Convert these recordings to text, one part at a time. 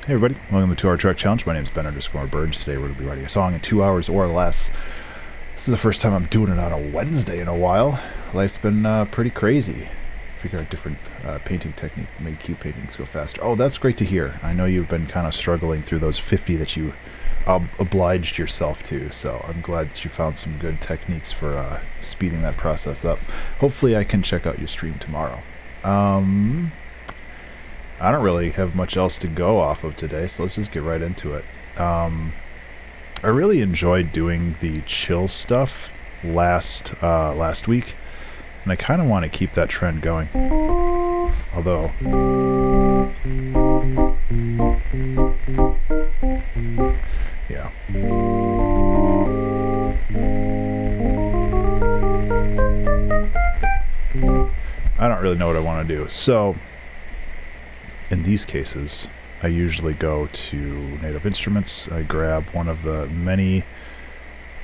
Hey everybody, welcome to the 2 Hour Track Challenge. My name is Ben_Burge. Today we're going to be writing a song in 2 hours or less. This is the first time I'm doing it on a Wednesday in a while. Life's been pretty crazy. Figure out different painting technique, make cube paintings go faster. Oh, that's great to hear. I know you've been kind of struggling through those 50 that you obliged yourself to, so I'm glad that you found some good techniques for speeding that process up. Hopefully I can check out your stream tomorrow. I don't really have much else to go off of today, so let's just get right into it. I really enjoyed doing the chill stuff last week, and I kind of want to keep that trend going. Although, yeah. I don't really know what I want to do, so in these cases, I usually go to Native Instruments. I grab one of the many.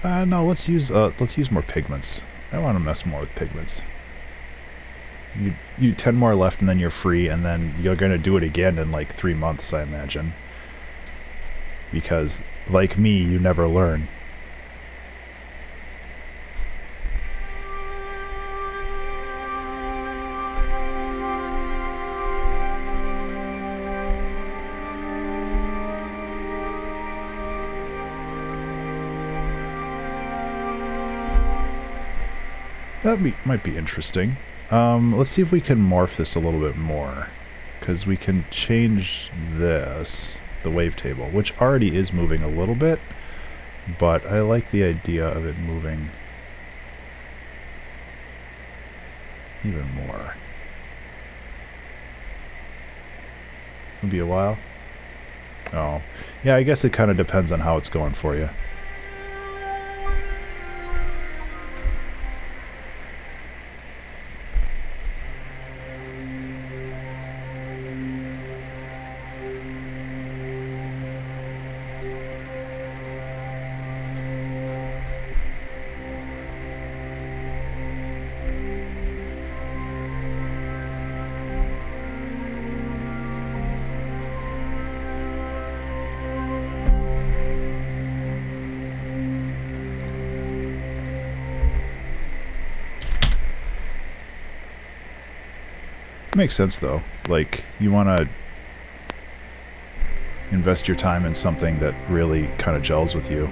No, let's use more pigments. I want to mess more with pigments. You 10 more left, and then you're free, and then you're gonna do it again in like 3 months, I imagine. Because, like me, you never learn. That might be interesting. Let's see if we can morph this a little bit more, because we can change this, the wavetable, which already is moving a little bit, but I like the idea of it moving even more. It'll be a while. Oh, yeah, I guess it kind of depends on how it's going for you. Makes sense though. Like, you want to invest your time in something that really kind of gels with you.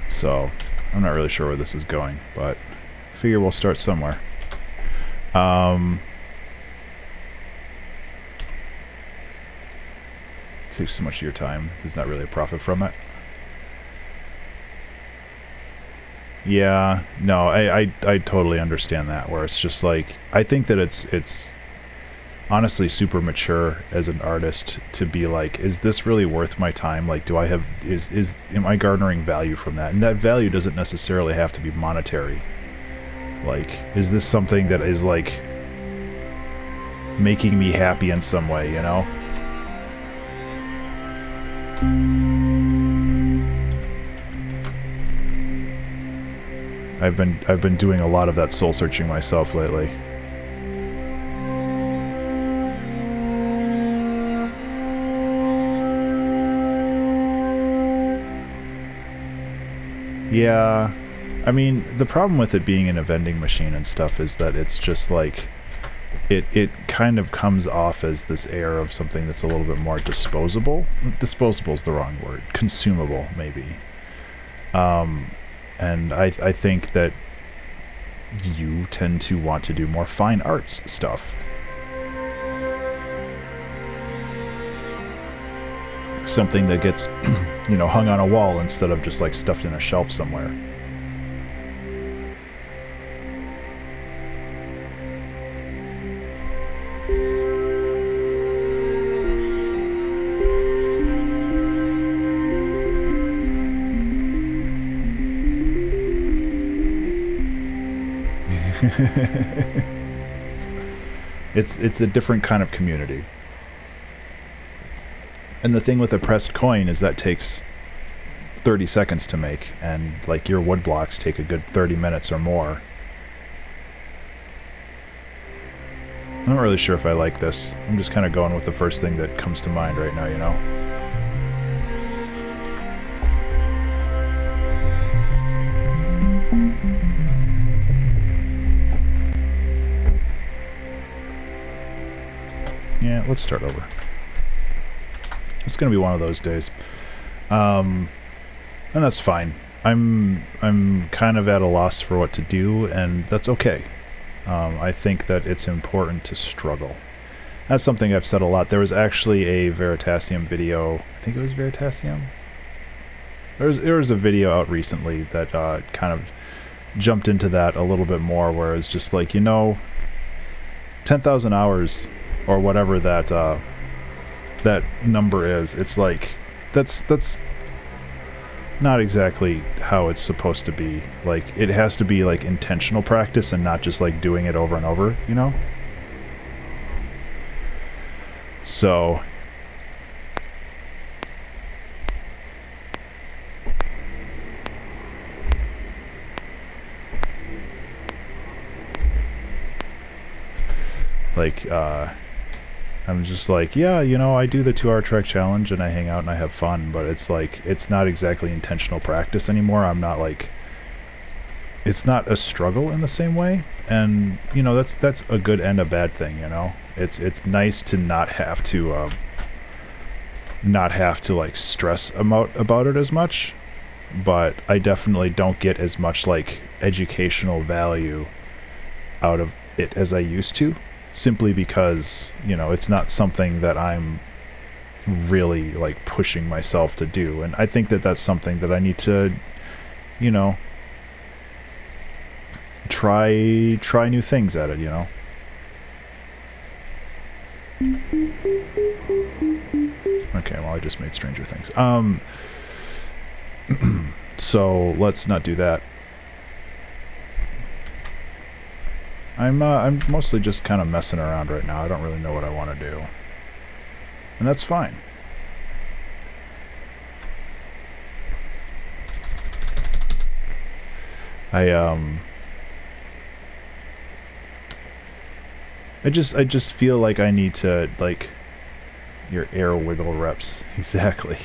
So, I'm not really sure where this is going, but I figure we'll start somewhere. Takes so much of your time. There's not really a profit from it. Yeah, no, I totally understand that, where it's just like, I think that it's honestly super mature as an artist to be like, is this really worth my time? Like, do I have, am I garnering value from that? And that value doesn't necessarily have to be monetary. Like, is this something that is like making me happy in some way, you know? I've been doing a lot of that soul searching myself lately. Yeah, I mean, the problem with it being in a vending machine and stuff is that it's just like, it kind of comes off as this air of something that's a little bit more disposable. Disposable is the wrong word. Consumable, maybe. And I think that you tend to want to do more fine arts stuff. Something that gets, you know, hung on a wall instead of just like stuffed in a shelf somewhere. It's a different kind of community. And the thing with a pressed coin is that takes 30 seconds to make, and like your wood blocks take a good 30 minutes or more. I'm not really sure if I like this. I'm just kind of going with the first thing that comes to mind right now, you know? Yeah, let's start over. It's gonna be one of those days. And that's fine. I'm kind of at a loss for what to do, and that's okay. I think that it's important to struggle. That's something I've said a lot. There was actually a Veritasium video. I think it was Veritasium. There was a video out recently that kind of jumped into that a little bit more, where it's just like, you know, 10,000 hours or whatever that that number is. It's like that's not exactly how it's supposed to be. Like, it has to be like intentional practice and not just like doing it over and over, you know? So like I'm just like, yeah, you know, I do the 2-hour track challenge and I hang out and I have fun, but it's like, it's not exactly intentional practice anymore. I'm not like, it's not a struggle in the same way. And, you know, that's a good and a bad thing, you know? It's nice to not have to like stress about it as much, but I definitely don't get as much like educational value out of it as I used to. Simply because, you know, it's not something that I'm really like pushing myself to do. And I think that that's something that I need to, you know, try new things at it, you know. Okay, well, I just made Stranger Things. So let's not do that. I'm mostly just kind of messing around right now. I don't really know what I want to do. And that's fine. I just feel like I need to, like, your air wiggle reps. Exactly.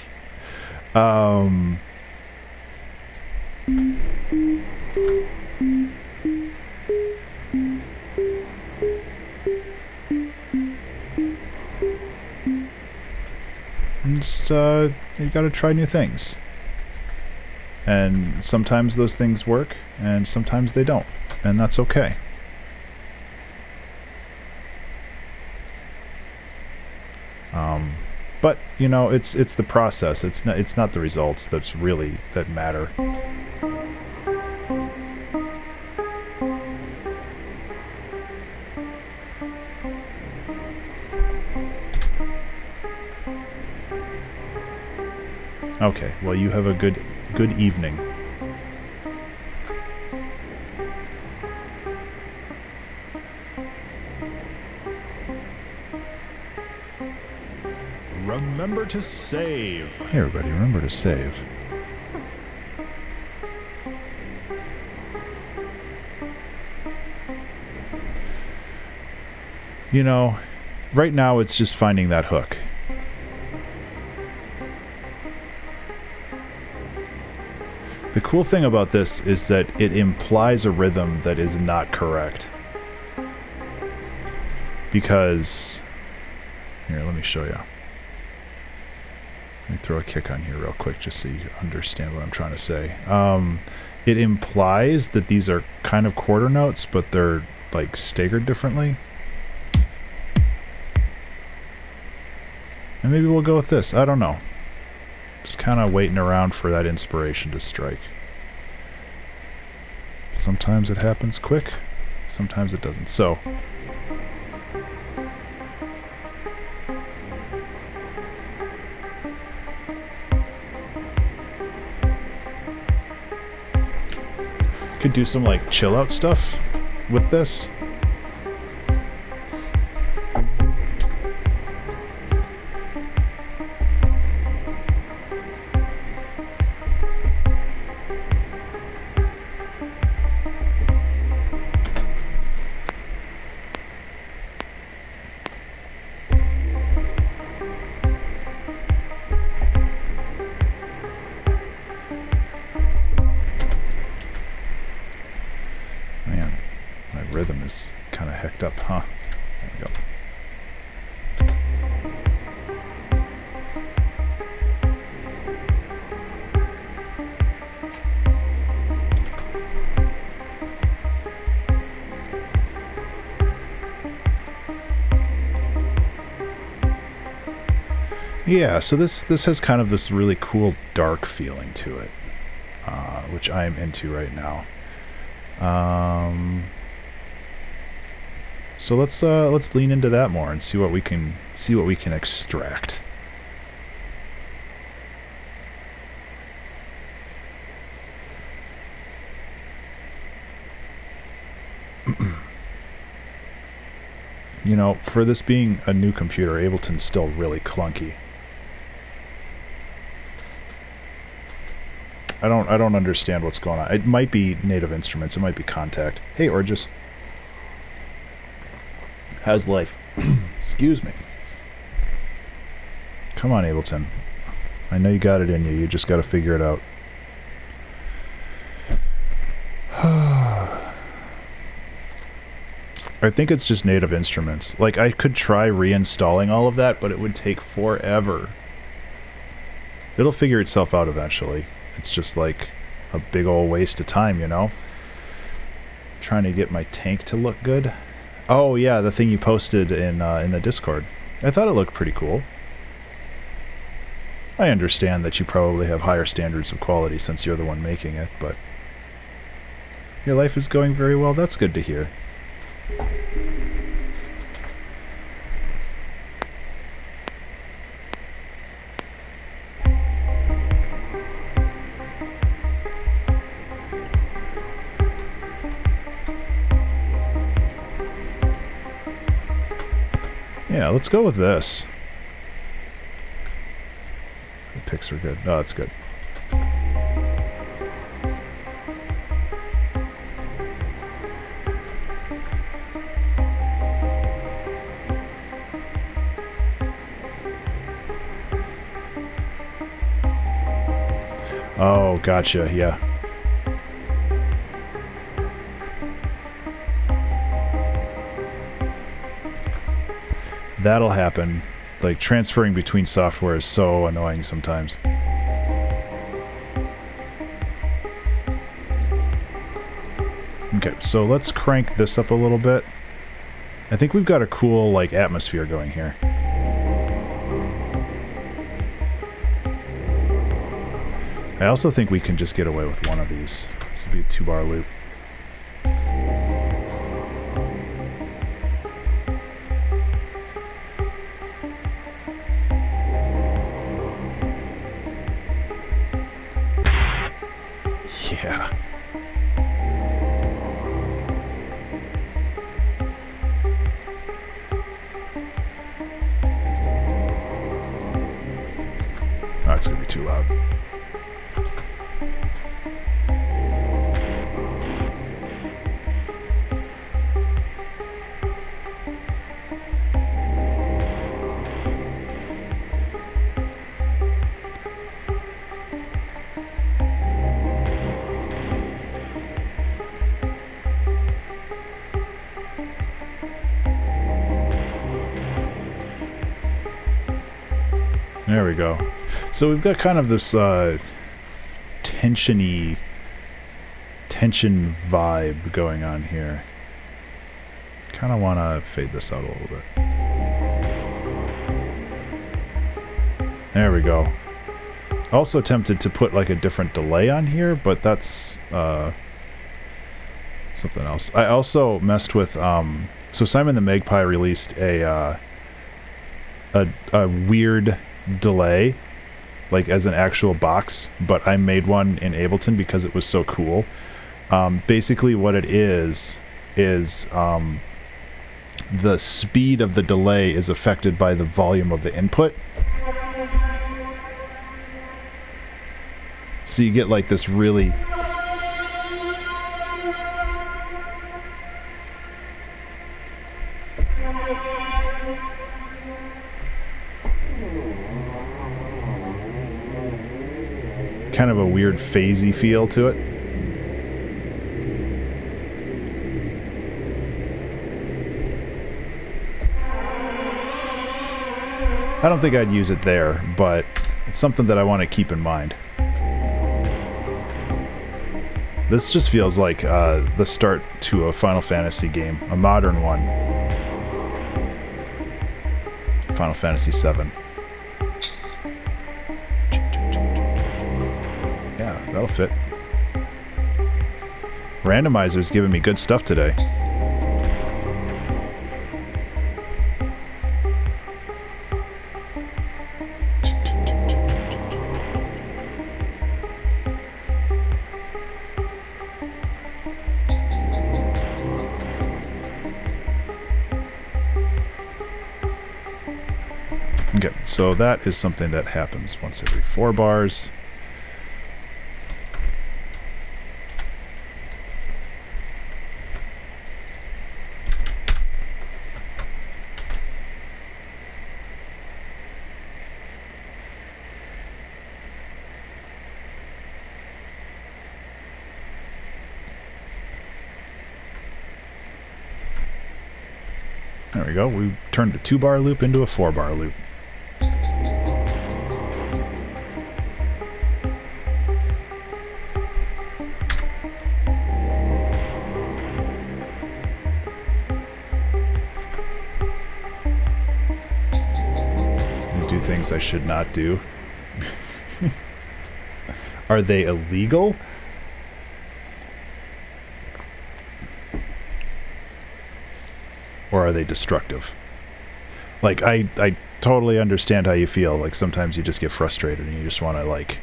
Just, you gotta try new things. And sometimes those things work, and sometimes they don't. And that's okay. But, you know, it's the process. It's not the results that matter. Okay, well, you have a good evening. Remember to save. Hey everybody, remember to save. You know, right now it's just finding that hook. The cool thing about this is that it implies a rhythm that is not correct. Because, here, let me show you. Let me throw a kick on here real quick just so you understand what I'm trying to say. It implies that these are kind of quarter notes, but they're like staggered differently. And maybe we'll go with this. I don't know. Just kind of waiting around for that inspiration to strike. Sometimes it happens quick, sometimes it doesn't. So, could do some like chill out stuff with this. up, huh? There we go. Yeah, so this has kind of this really cool dark feeling to it, which I am into right now. So let's lean into that more and see what we can extract. You know, for this being a new computer, Ableton's still really clunky. I don't understand what's going on. It might be Native Instruments, it might be Contact. Hey, or just how's life? Excuse me. Come on, Ableton. I know you got it in you. You just got to figure it out. I think it's just Native Instruments. Like, I could try reinstalling all of that, but it would take forever. It'll figure itself out eventually. It's just like a big old waste of time, you know? Trying to get my tank to look good. Oh yeah, the thing you posted in the Discord. I thought it looked pretty cool. I understand that you probably have higher standards of quality since you're the one making it, but your life is going very well. That's good to hear. Yeah, let's go with this. The picks are good. Oh, that's good. Oh, gotcha, yeah. That'll happen. Like, transferring between software is so annoying sometimes. Okay, so let's crank this up a little bit. I think we've got a cool, like, atmosphere going here. I also think we can just get away with one of these. This would be a 2-bar loop. Yeah. Oh, it's gonna be too loud. There we go. So we've got kind of this tension vibe going on here. Kind of want to fade this out a little bit. There we go. Also tempted to put like a different delay on here, but that's something else. I also messed with so Simon the Magpie released a weird delay, like as an actual box, but I made one in Ableton because it was so cool. Basically what it is the speed of the delay is affected by the volume of the input. So you get like this really kind of a weird phasey feel to it. I don't think I'd use it there, but it's something that I want to keep in mind. This just feels like the start to a Final Fantasy game, a modern one. Final Fantasy VII. Yeah, that'll fit. Randomizer's giving me good stuff today. Okay, so that is something that happens once every 4 bars. There we go. We turned a 2-bar loop into a 4-bar loop. Do things I should not do. Are they illegal? Or are they destructive? Like, I totally understand how you feel. Like, sometimes you just get frustrated and you just want to, like...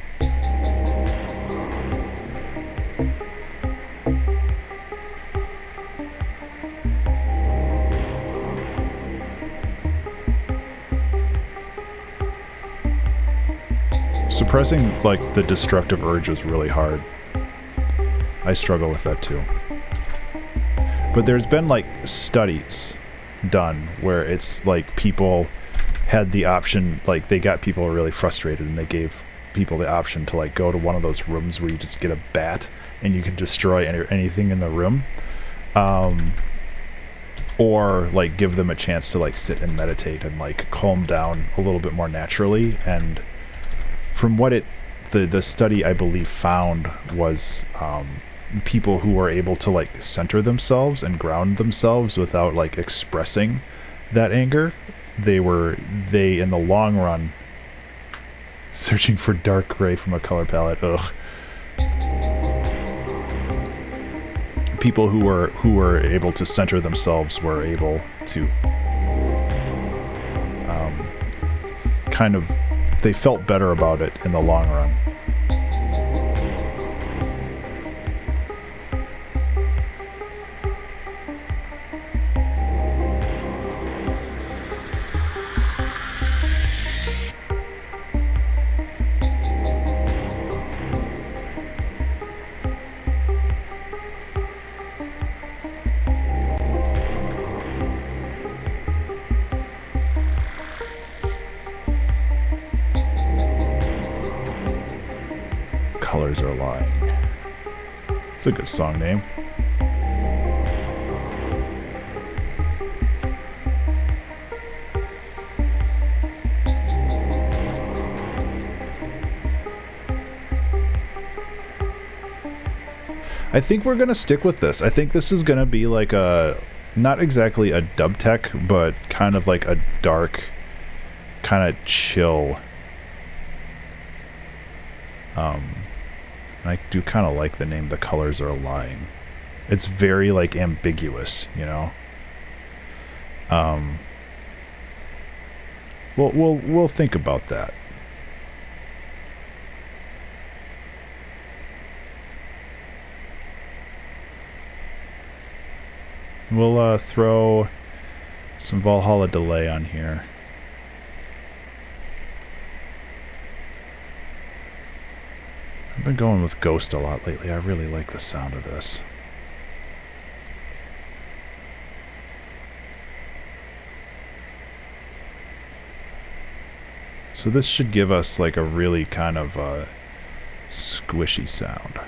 Suppressing, like, the destructive urge is really hard. I struggle with that, too. But there's been, like, studies done where it's, like, people had the option, like, they got people really frustrated and they gave people the option to, like, go to one of those rooms where you just get a bat and you can destroy anything in the room. Or, like, give them a chance to, like, sit and meditate and, like, calm down a little bit more naturally. And from what the study, I believe, found was... people who were able to, like, center themselves and ground themselves without, like, expressing that anger, they in the long run, searching for dark gray from a color palette, ugh. People who were able to center themselves were able to kind of, they felt better about it in the long run. Colors Are Lying. It's a good song name. I think we're gonna stick with this. I think this is gonna be like a, not exactly a dub tech, but kind of like a dark, kind of chill. I do kind of like the name The Colors Are Lying. It's very, like, ambiguous, you know? We'll think about that. We'll throw some Valhalla delay on here. I've been going with Ghost a lot lately. I really like the sound of this. So this should give us like a really kind of squishy sound.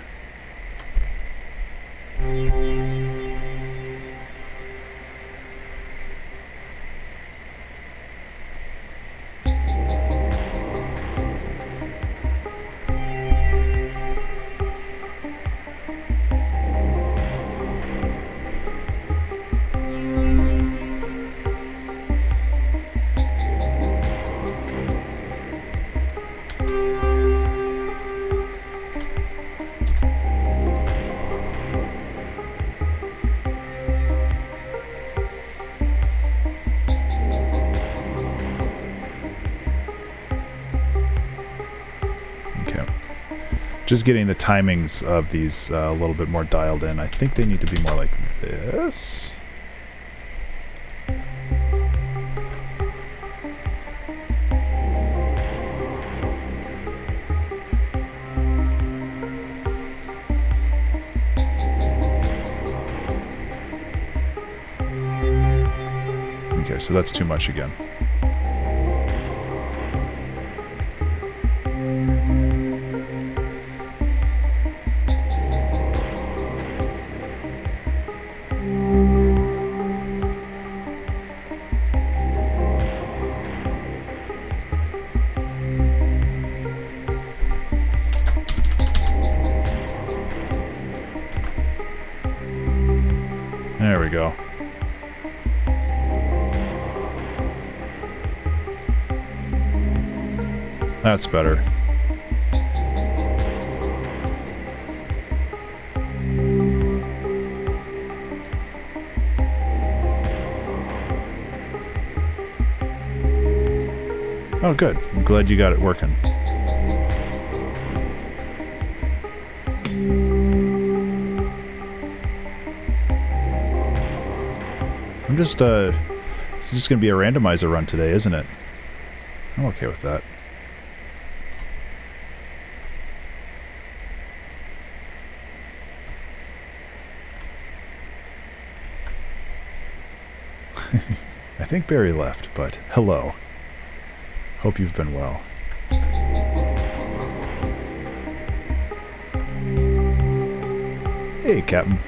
Just getting the timings of these a little bit more dialed in. I think they need to be more like this. Okay, so that's too much again. There we go. That's better. Oh, good. I'm glad you got it working. It's just gonna be a randomizer run today, isn't it? I'm okay with that. I think Barry left, but hello. Hope you've been well. Hey, Captain.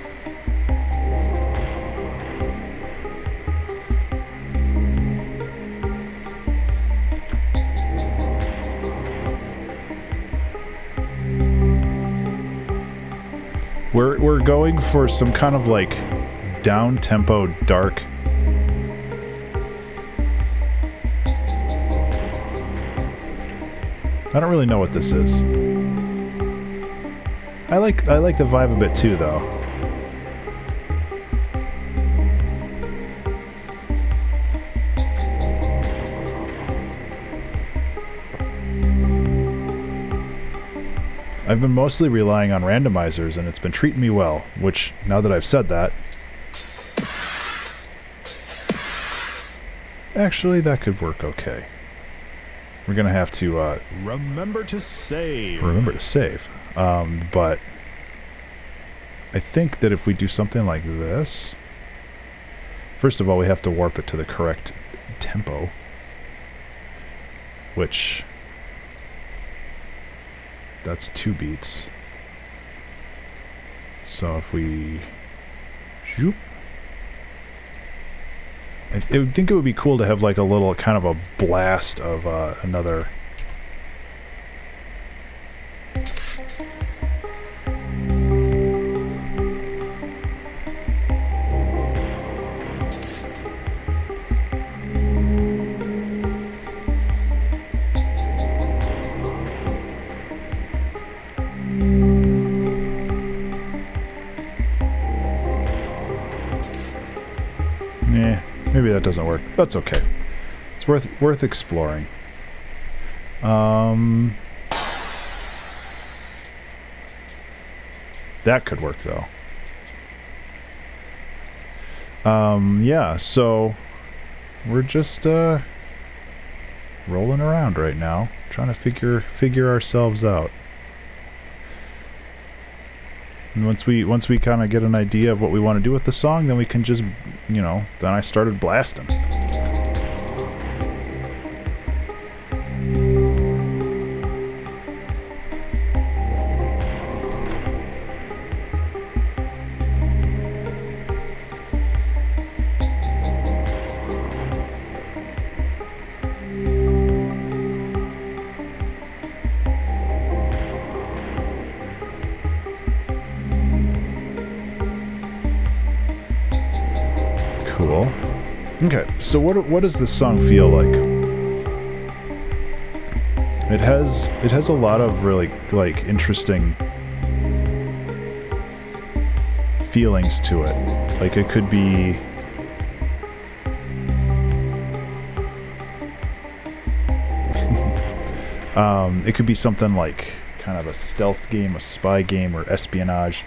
We're going for some kind of like down-tempo, dark. I don't really know what this is. I like the vibe a bit too, though. I've been mostly relying on randomizers, and it's been treating me well, which, now that I've said that... Actually, that could work okay. We're gonna have to, Remember to save. Remember to save. But... I think that if we do something like this... First of all, we have to warp it to the correct tempo. Which... That's 2 beats. So if we... Zoop. I would think it would be cool to have like a little kind of a blast of another... Maybe that doesn't work. That's okay. It's worth exploring. That could work though. Yeah, so we're just rolling around right now, trying to figure ourselves out. And once we kind of get an idea of what we want to do with the song, then we can just, you know, then I started blasting. Cool. Okay, so what does this song feel like? It has a lot of really like interesting feelings to it. Like it could be it could be something like kind of a stealth game, a spy game, or espionage.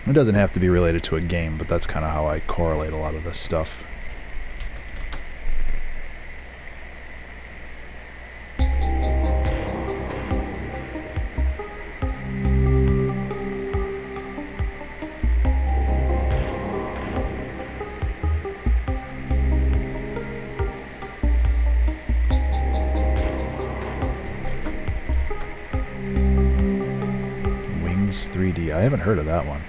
It doesn't have to be related to a game, but that's kind of how I correlate a lot of this stuff. Wings 3D. I haven't heard of that one.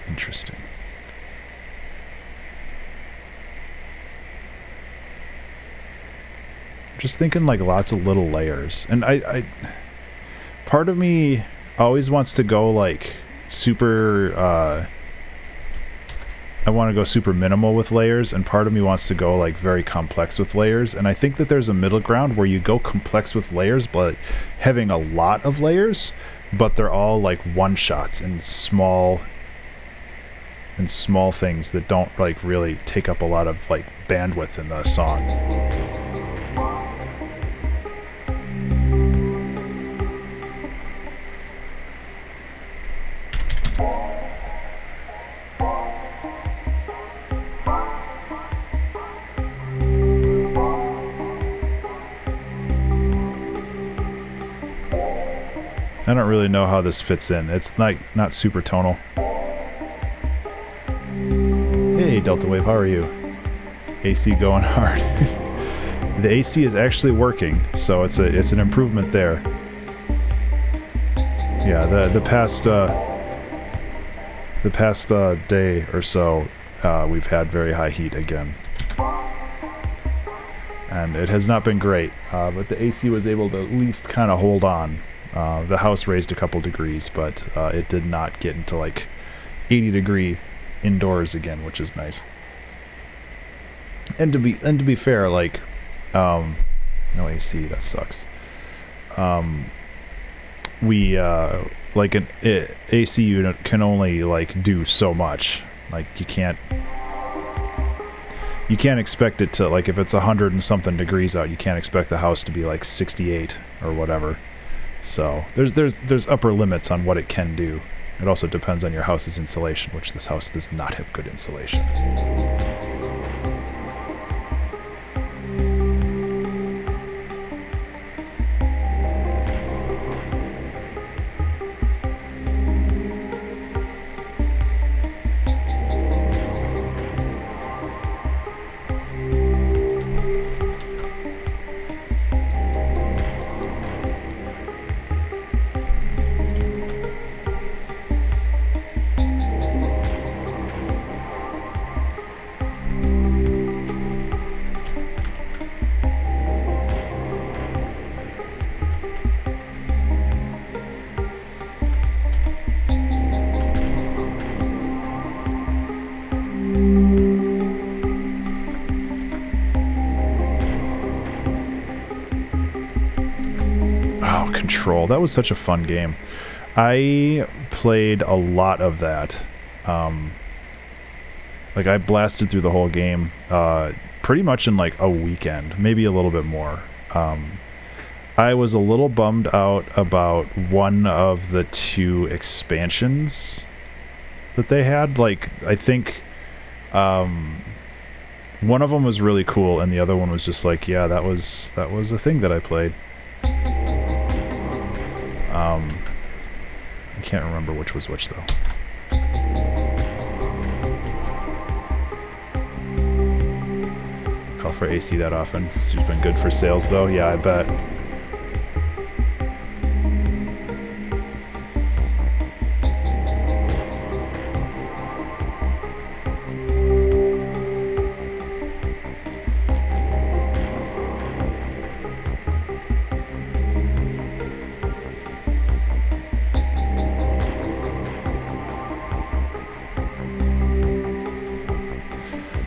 Interesting. Just thinking like lots of little layers. And I part of me always wants to go like super I want to go super minimal with layers, and part of me wants to go like very complex with layers. And I think that there's a middle ground where you go complex with layers but having a lot of layers, but they're all like one shots and small things that don't like really take up a lot of like bandwidth in the song. I don't really know how this fits in. It's not super tonal. Hey, Delta Wave, how are you? AC going hard. The AC is actually working, so it's an improvement there. Yeah, the past day or so, we've had very high heat again, and it has not been great. But the AC was able to at least kind of hold on. The house raised a couple degrees, but it did not get into like 80-degree indoors again, which is nice. And to be fair, like no AC, that sucks. We like an AC unit can only like do so much. Like you can't expect it to, like, if it's 100 and something degrees out, you can't expect the house to be like 68 or whatever. So there's upper limits on what it can do. It also depends on your house's insulation, which this house does not have good insulation. Control. That was such a fun game. I played a lot of that. Like I blasted through the whole game pretty much in like a weekend, maybe a little bit more. I was a little bummed out about one of the two expansions that they had. Like I think one of them was really cool and the other one was just like, yeah, that was a thing that I played. I can't remember which was which, though. Call for AC that often. This has been good for sales, though. Yeah, I bet.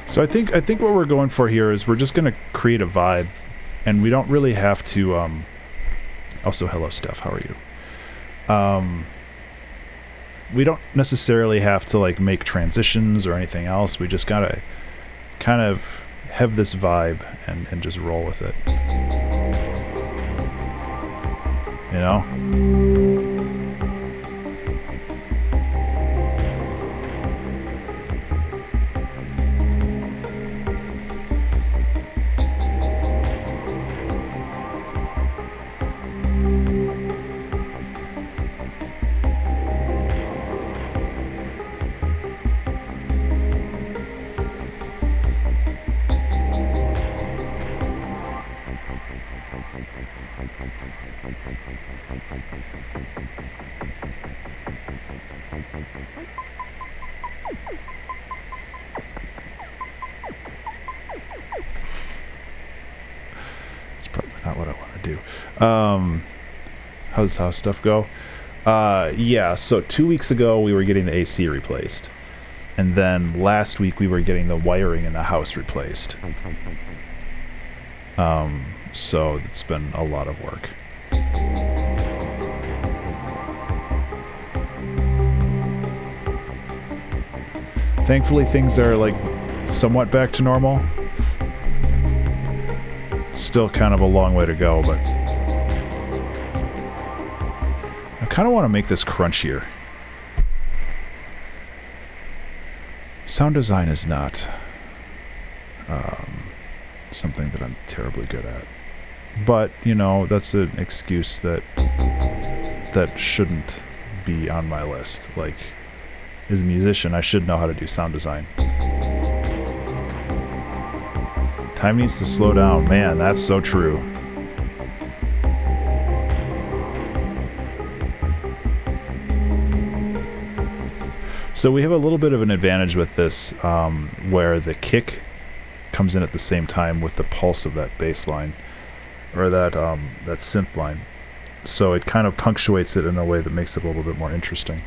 So I think what we're going for here is we're just going to create a vibe, and we don't really have to. Also, hello, Steph. How are you? we don't necessarily have to like make transitions or anything else. We just gotta kind of have this vibe and just roll with it. You know? How's stuff go? Yeah, so 2 weeks ago we were getting the AC replaced. And then last week we were getting the wiring in the house replaced. So it's been a lot of work. Thankfully things are like somewhat back to normal. Still kind of a long way to go, but I kind of want to make this crunchier. Sound design is not something that I'm terribly good at, but you know, that's an excuse that shouldn't be on my list. Like, as a musician, I should know how to do sound design. Time needs to slow down. Man, that's so true. So we have a little bit of an advantage with this, where the kick comes in at the same time with the pulse of that bass line, or that synth line. So it kind of punctuates it in a way that makes it a little bit more interesting.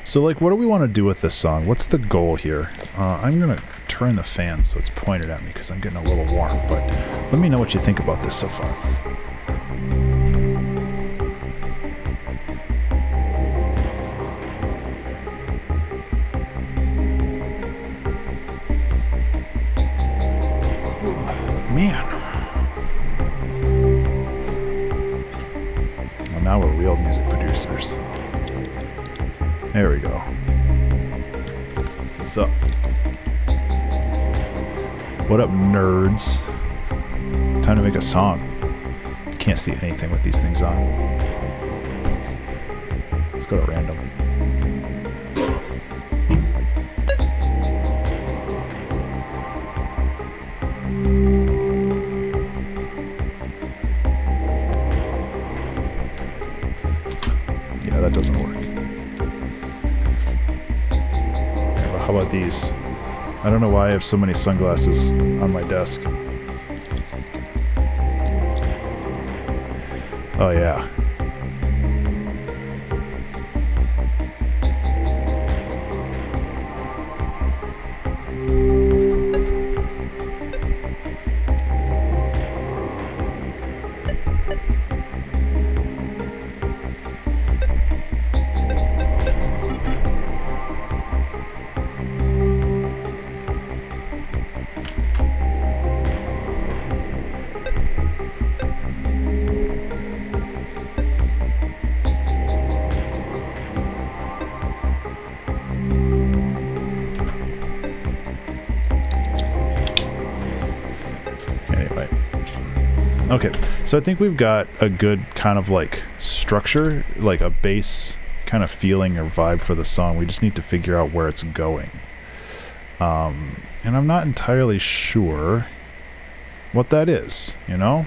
So, like, what do we want to do with this song? What's the goal here? I'm going to turn the fan so it's pointed at me because I'm getting a little warm, but let me know what you think about this so far. Man. Well, now we're real music producers. There we go. What's up? What up, nerds? Time to make a song. I can't see anything with these things on. Let's go to random. Yeah, that doesn't work. How about these? I don't know why I have so many sunglasses on my desk. Oh yeah. Okay, so I think we've got a good kind of like structure, like a bass kind of feeling or vibe for the song. We just need to figure out where it's going. And I'm not entirely sure what that is, you know?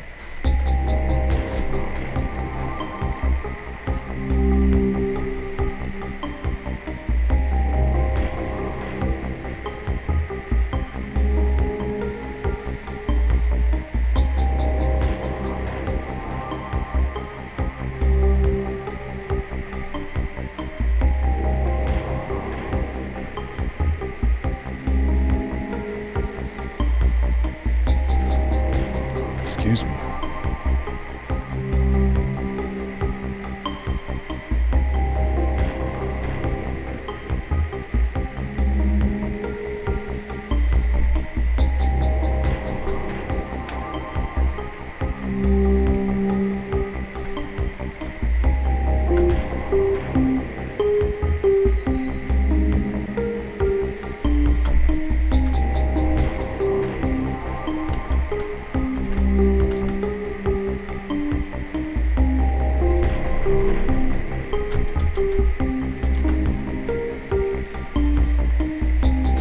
Excuse me.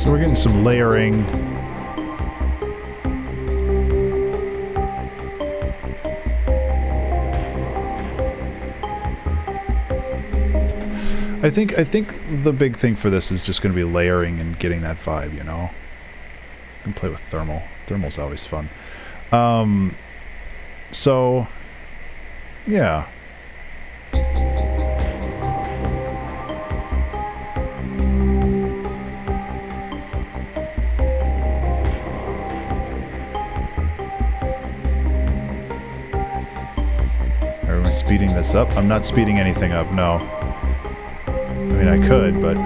So we're getting some layering. I think the big thing for this is just going to be layering and getting that vibe, you know? You can play with thermal. Thermal's always fun. So, yeah. Am I speeding this up? I'm not speeding anything up, no. I mean, I could, but...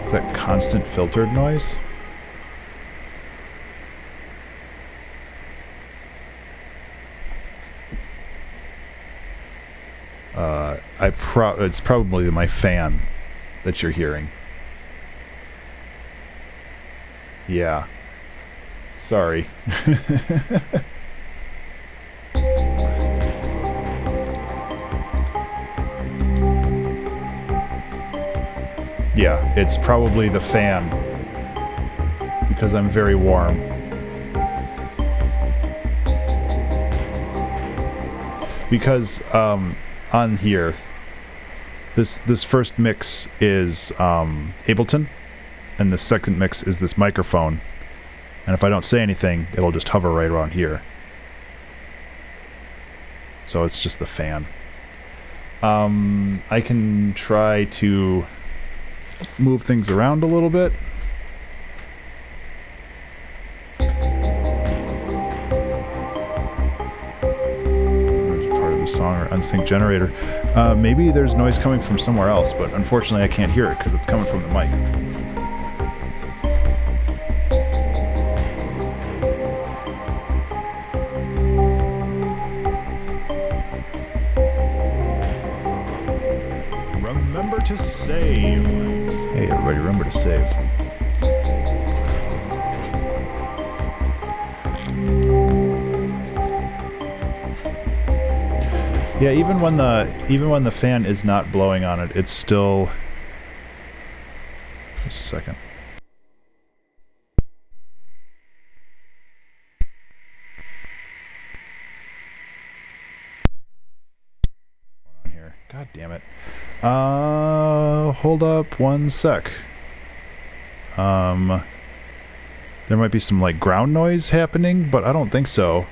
Is that constant filtered noise? It's probably my fan that you're hearing. Yeah. Sorry. Yeah, it's probably the fan, because I'm very warm. Because on here, this first mix is Ableton, and the second mix is this microphone. And if I don't say anything, it'll just hover right around here. So it's just the fan. I can try to move things around a little bit. Part of the song or unsync generator. Maybe there's noise coming from somewhere else, but unfortunately I can't hear it because it's coming from the mic. Remember to save. Hey everybody, remember to save. Yeah, even when the fan is not blowing on it, it's still... Just a second. What's going on here? God damn it. Hold up one sec. There might be some like ground noise happening, but I don't think so.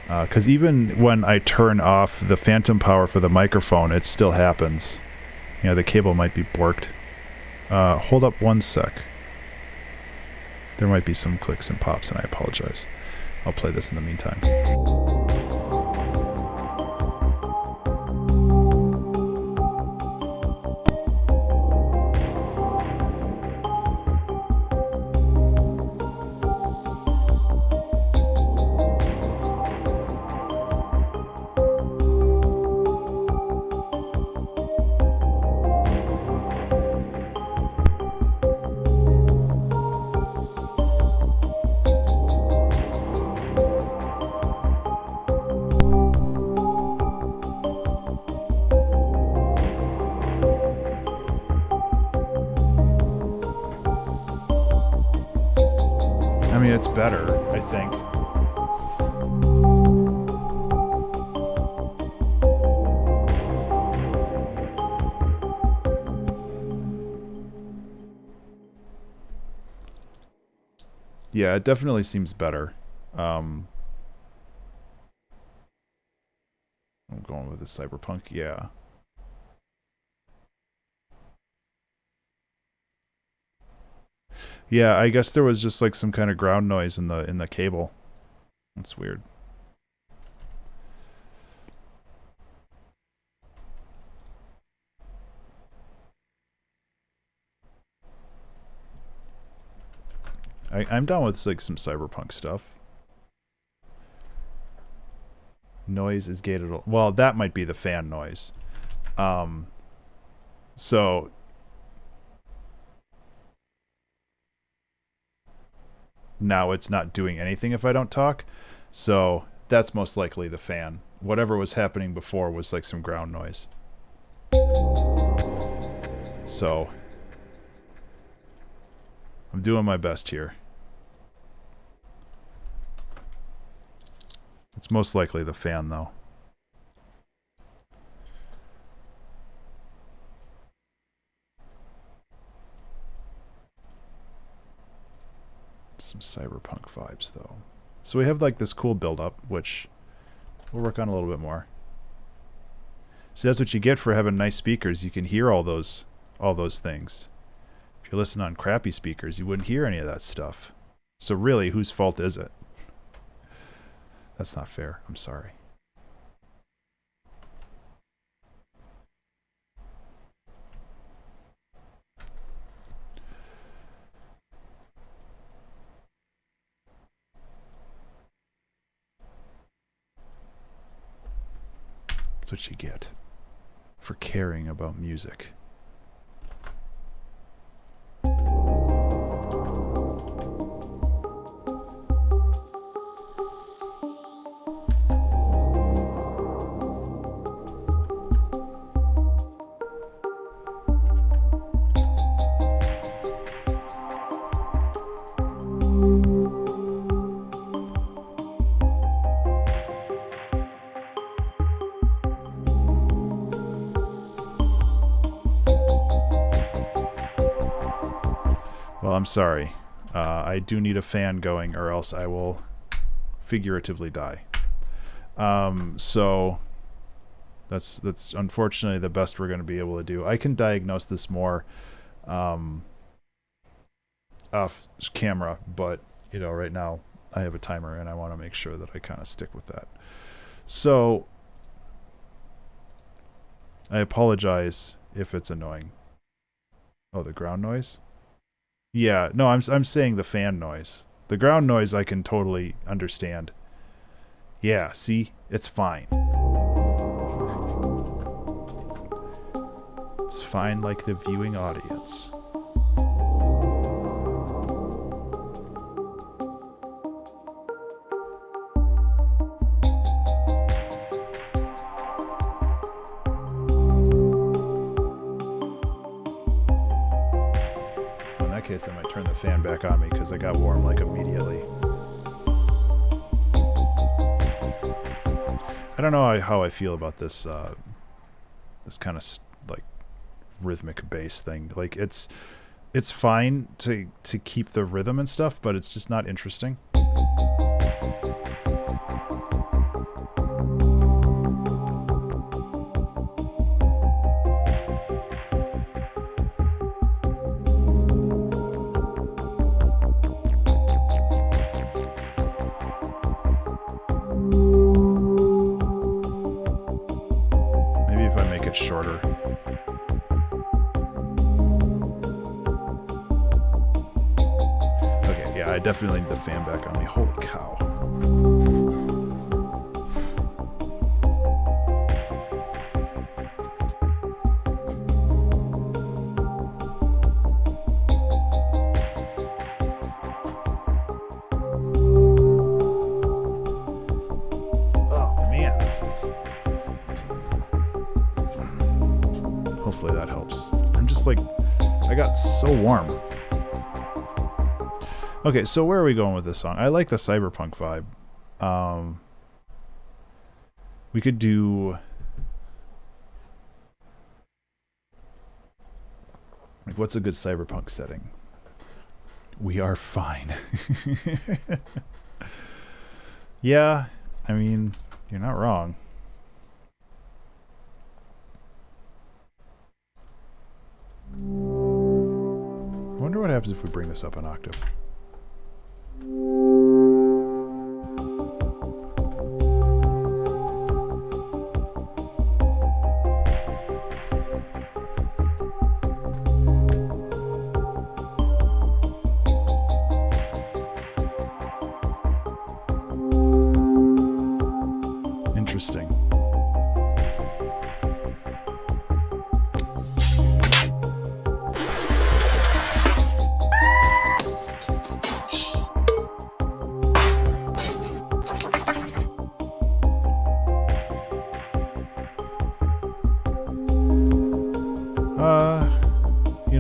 Because even when I turn off the phantom power for the microphone, it still happens. You know, the cable might be borked. Hold up one sec. There might be some clicks and pops, and I apologize. I'll play this in the meantime. I mean, it's better, I think. Yeah, it definitely seems better. I'm going with the cyberpunk, yeah. Yeah, I guess there was just like some kind of ground noise in the cable. That's weird. I'm down with like some cyberpunk stuff. Noise is gated. Well, that might be the fan noise. So now it's not doing anything if I don't talk. So that's most likely the fan. Whatever was happening before was like some ground noise. So I'm doing my best here. It's most likely the fan, though. Some cyberpunk vibes, though. So we have like this cool build-up, which we'll work on a little bit more. See, that's what you get for having nice speakers. You can hear all those things. If you listen on crappy speakers, you wouldn't hear any of that stuff. So really, whose fault is it? That's not fair. I'm sorry. That's what you get for caring about music. Well, I'm sorry. I do need a fan going, or else I will figuratively die. So that's unfortunately the best we're going to be able to do. I can diagnose this more off camera, but you know, right now I have a timer, and I want to make sure that I kind of stick with that. So I apologize if it's annoying. Oh, the ground noise? Yeah, no, I'm saying the fan noise. The ground noise I can totally understand. Yeah, see? It's fine. It's fine like the viewing audience. Case I might turn the fan back on me because I got warm like immediately. I don't know how I feel about this this kind of like rhythmic bass thing. Like it's fine to keep the rhythm and stuff, but it's just not interesting. Shorter. Okay, yeah, I definitely need the fan back on me. Holy cow. Hopefully that helps. I'm just like, I got so warm. Okay, so where are we going with this song? I like the cyberpunk vibe. We could do like, what's a good cyberpunk setting? We Are Fine. Yeah, I mean, you're not wrong. I wonder what happens if we bring this up an octave. Interesting.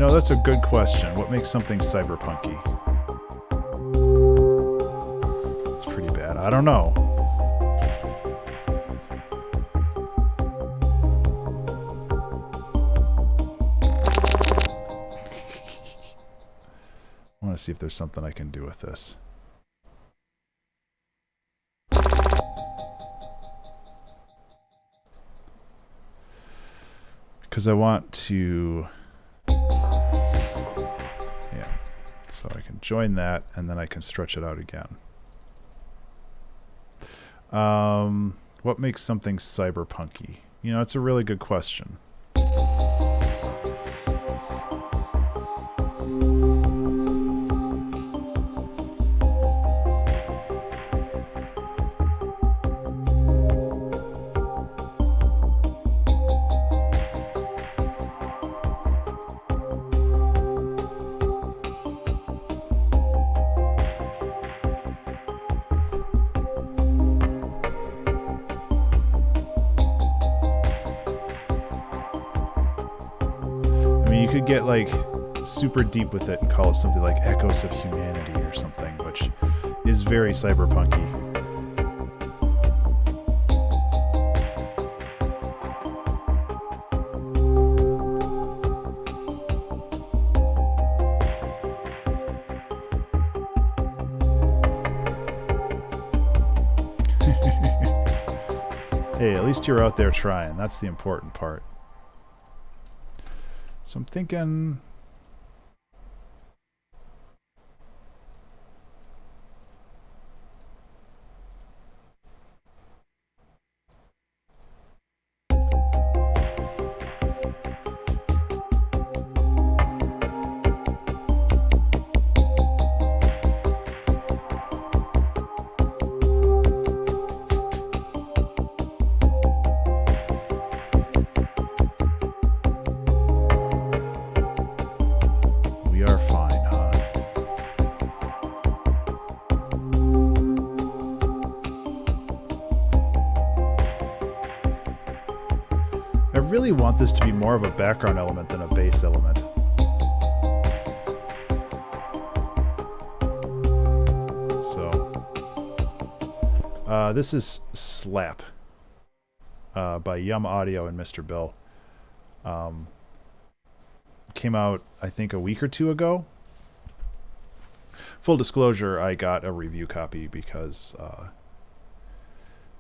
know, that's a good question. What makes something cyberpunky? It's pretty bad. I don't know. I want to see if there's something I can do with this. Because I want to... Yeah. So I can join that, and then I can stretch it out again. What makes something cyberpunky? You know, it's a really good question. Get like super deep with it and call it something like Echoes of Humanity or something, which is very cyberpunky. Hey, at least you're out there trying. That's the important part. So I'm thinking... I really want this to be more of a background element than a bass element. So, this is Slap by Yum Audio and Mr. Bill. Came out, I think, a week or two ago. Full disclosure, I got a review copy because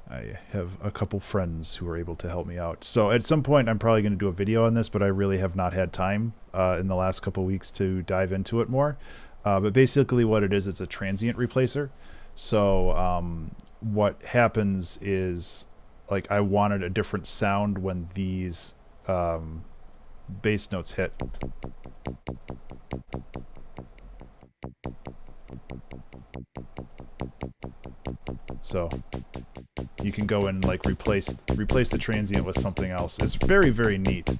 I have a couple friends who are able to help me out. So at some point I'm probably going to do a video on this, but I really have not had time in the last couple weeks to dive into it more. But basically what it is, it's a transient replacer. So what happens is, like, I wanted a different sound when these bass notes hit. So you can go and like replace the transient with something else. It's very, very neat.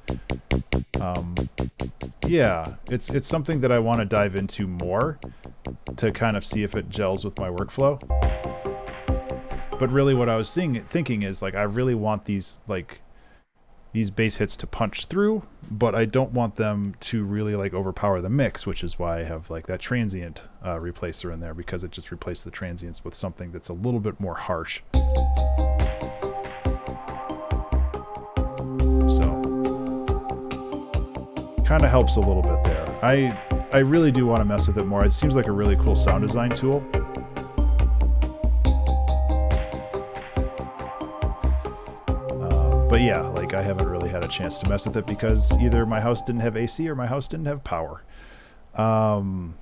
Yeah, it's something that I want to dive into more to kind of see if it gels with my workflow. But really what I was thinking is, like, I really want these bass hits to punch through, but I don't want them to really like overpower the mix, which is why I have like that transient replacer in there, because it just replaced the transients with something that's a little bit more harsh. So kind of helps a little bit there. I really do want to mess with it more. It seems like a really cool sound design tool. But yeah, like, I haven't really had a chance to mess with it because either my house didn't have AC or my house didn't have power. And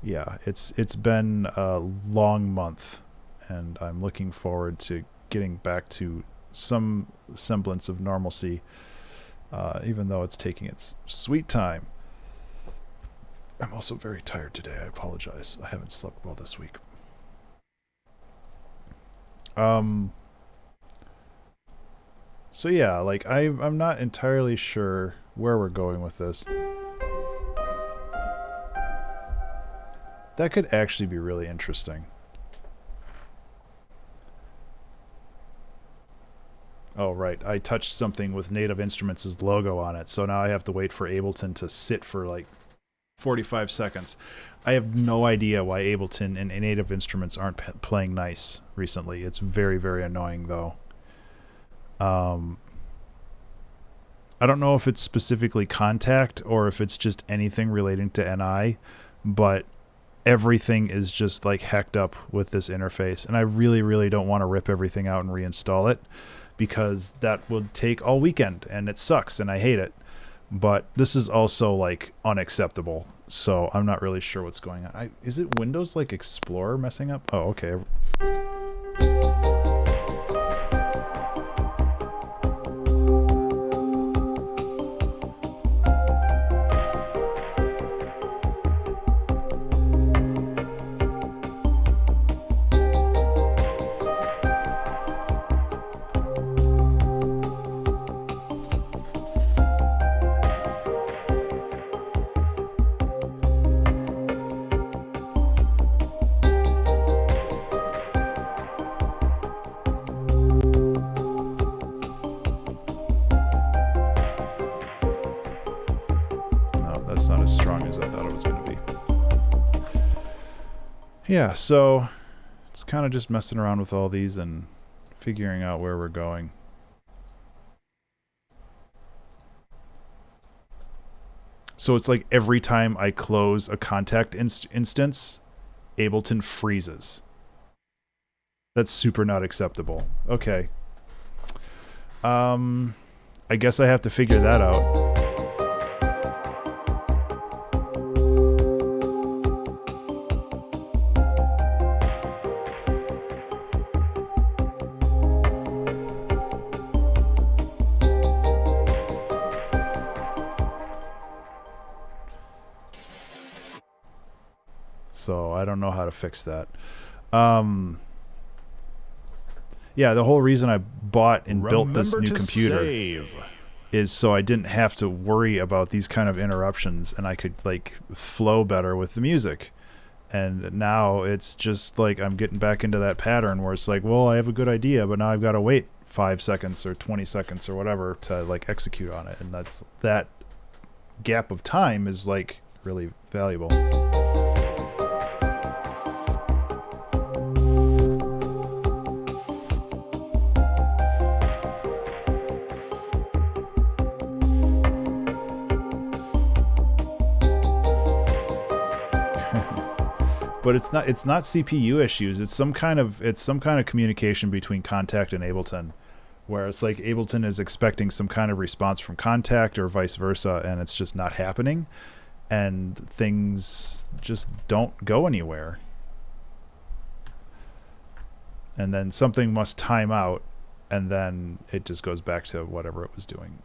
yeah, it's been a long month, and I'm looking forward to getting back to some semblance of normalcy, even though it's taking its sweet time. I'm also very tired today. I apologize. I haven't slept well this week. So yeah, like, I'm not entirely sure where we're going with this. That could actually be really interesting. Oh, right. I touched something with Native Instruments' logo on it, so now I have to wait for Ableton to sit for like 45 seconds. I have no idea why Ableton and Native Instruments aren't playing nice recently. It's very, very annoying, though. I don't know if it's specifically Contact or if it's just anything relating to NI, but everything is just like hecked up with this interface, and I really, really don't want to rip everything out and reinstall it, because that would take all weekend and it sucks and I hate it. But this is also like unacceptable, so I'm not really sure what's going on. Is it Windows like Explorer messing up? Oh, okay. Not as strong as I thought it was going to be. Yeah, so it's kind of just messing around with all these and figuring out where we're going. So it's like every time I close a Contact instance, Ableton freezes. That's super not acceptable. Okay. I guess I have to figure that out. So I don't know how to fix that. Yeah, the whole reason I bought and built this new computer is so I didn't have to worry about these kind of interruptions, and I could like flow better with the music. And now it's just like I'm getting back into that pattern where it's like, well, I have a good idea, but now I've got to wait 5 seconds or 20 seconds or whatever to like execute on it. And that gap of time is like really valuable. But it's not CPU issues. It's some kind of communication between Contact and Ableton, where it's like Ableton is expecting some kind of response from Contact or vice versa, and it's just not happening, and things just don't go anywhere. And then something must time out, and then it just goes back to whatever it was doing.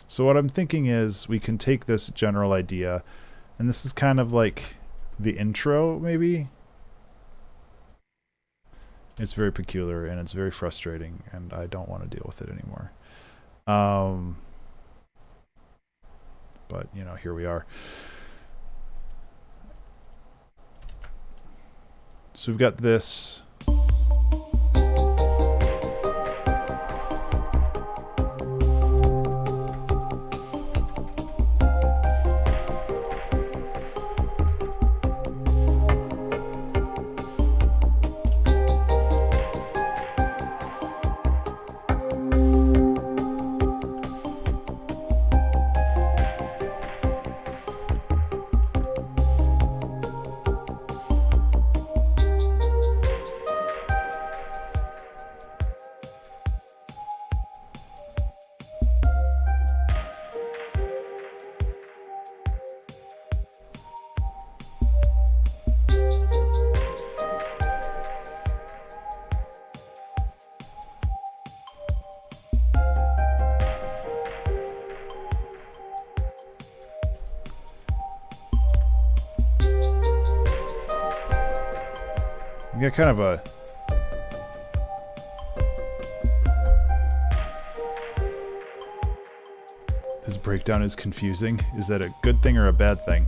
So what I'm thinking is we can take this general idea, and this is kind of like the intro, maybe? It's very peculiar, and it's very frustrating, and I don't want to deal with it anymore. But, you know, here we are. So we've got this. You got kind of a this breakdown is confusing. Is that a good thing or a bad thing?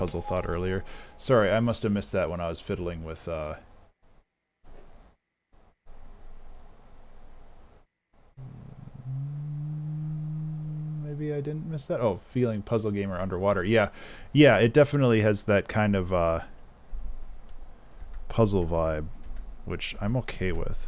puzzle thought earlier. Sorry, I must have missed that when I was fiddling with maybe I didn't miss that. Oh, feeling puzzle gamer underwater. Yeah, it definitely has that kind of puzzle vibe, which I'm okay with.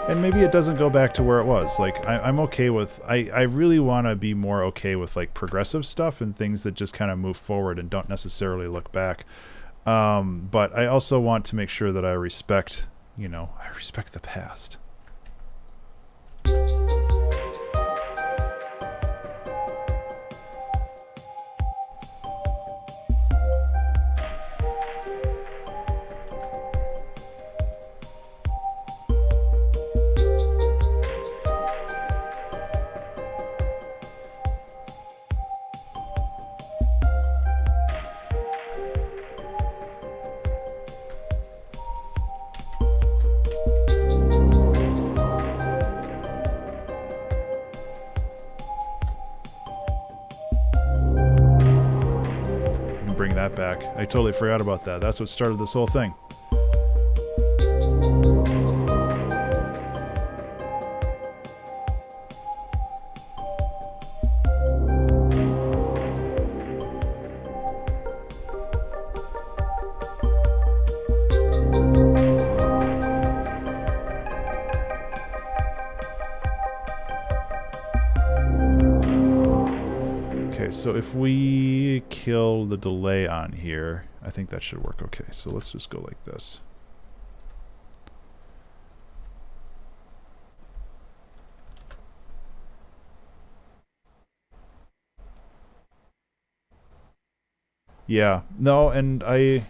And maybe it doesn't go back to where it was. Like, I'm okay with... I really want to be more okay with, like, progressive stuff and things that just kind of move forward and don't necessarily look back. But I also want to make sure that I respect, you know, I respect the past. Bring that back. I totally forgot about that. That's what started this whole thing. So if we kill the delay on here, I think that should work okay. So let's just go like this. Yeah, no, and I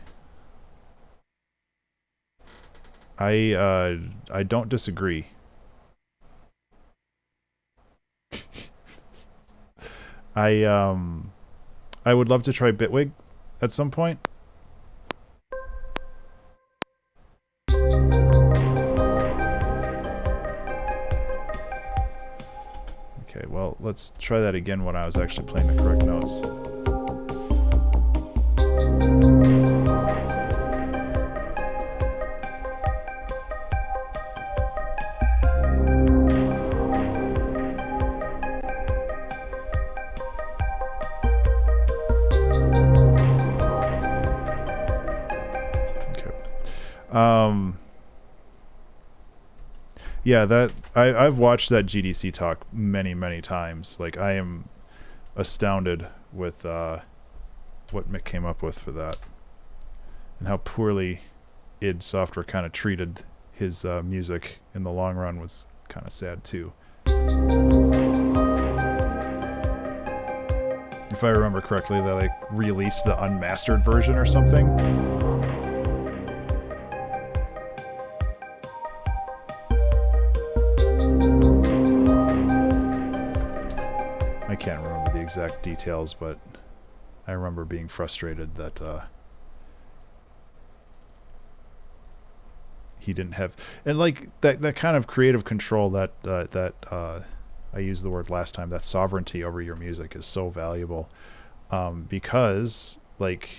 don't disagree. I would love to try Bitwig at some point. Okay, well, let's try that again when I was actually playing the correct notes. Yeah, that I've watched that GDC talk many times. Like, I am astounded with what Mick came up with for that, and how poorly id Software kind of treated his music in the long run was kind of sad too. If I remember correctly, they like released the unmastered version or something. I can't remember the exact details, but I remember being frustrated that he didn't have, and like that kind of creative control that I used the word last time, that sovereignty over your music is so valuable, because like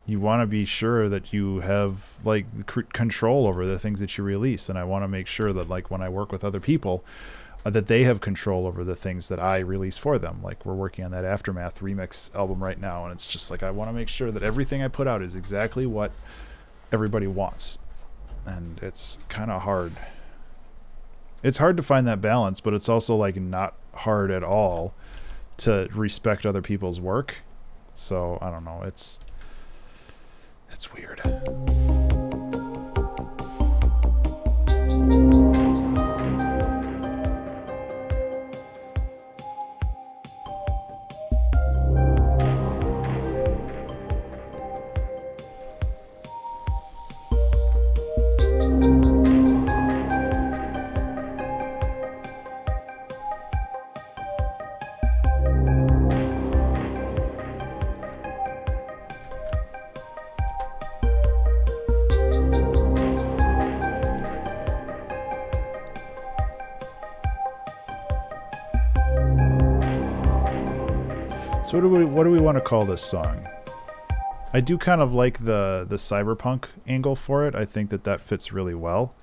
you want to be sure that you have like control over the things that you release, and I want to make sure that like when I work with other people, that they have control over the things that I release for them. Like, we're working on that Aftermath remix album right now, and it's just like I want to make sure that everything I put out is exactly what everybody wants. And it's kind of hard. It's hard to find that balance, but it's also like not hard at all to respect other people's work. So I don't know, it's weird. So what do we want to call this song? I do kind of like the cyberpunk angle for it. I think that fits really well.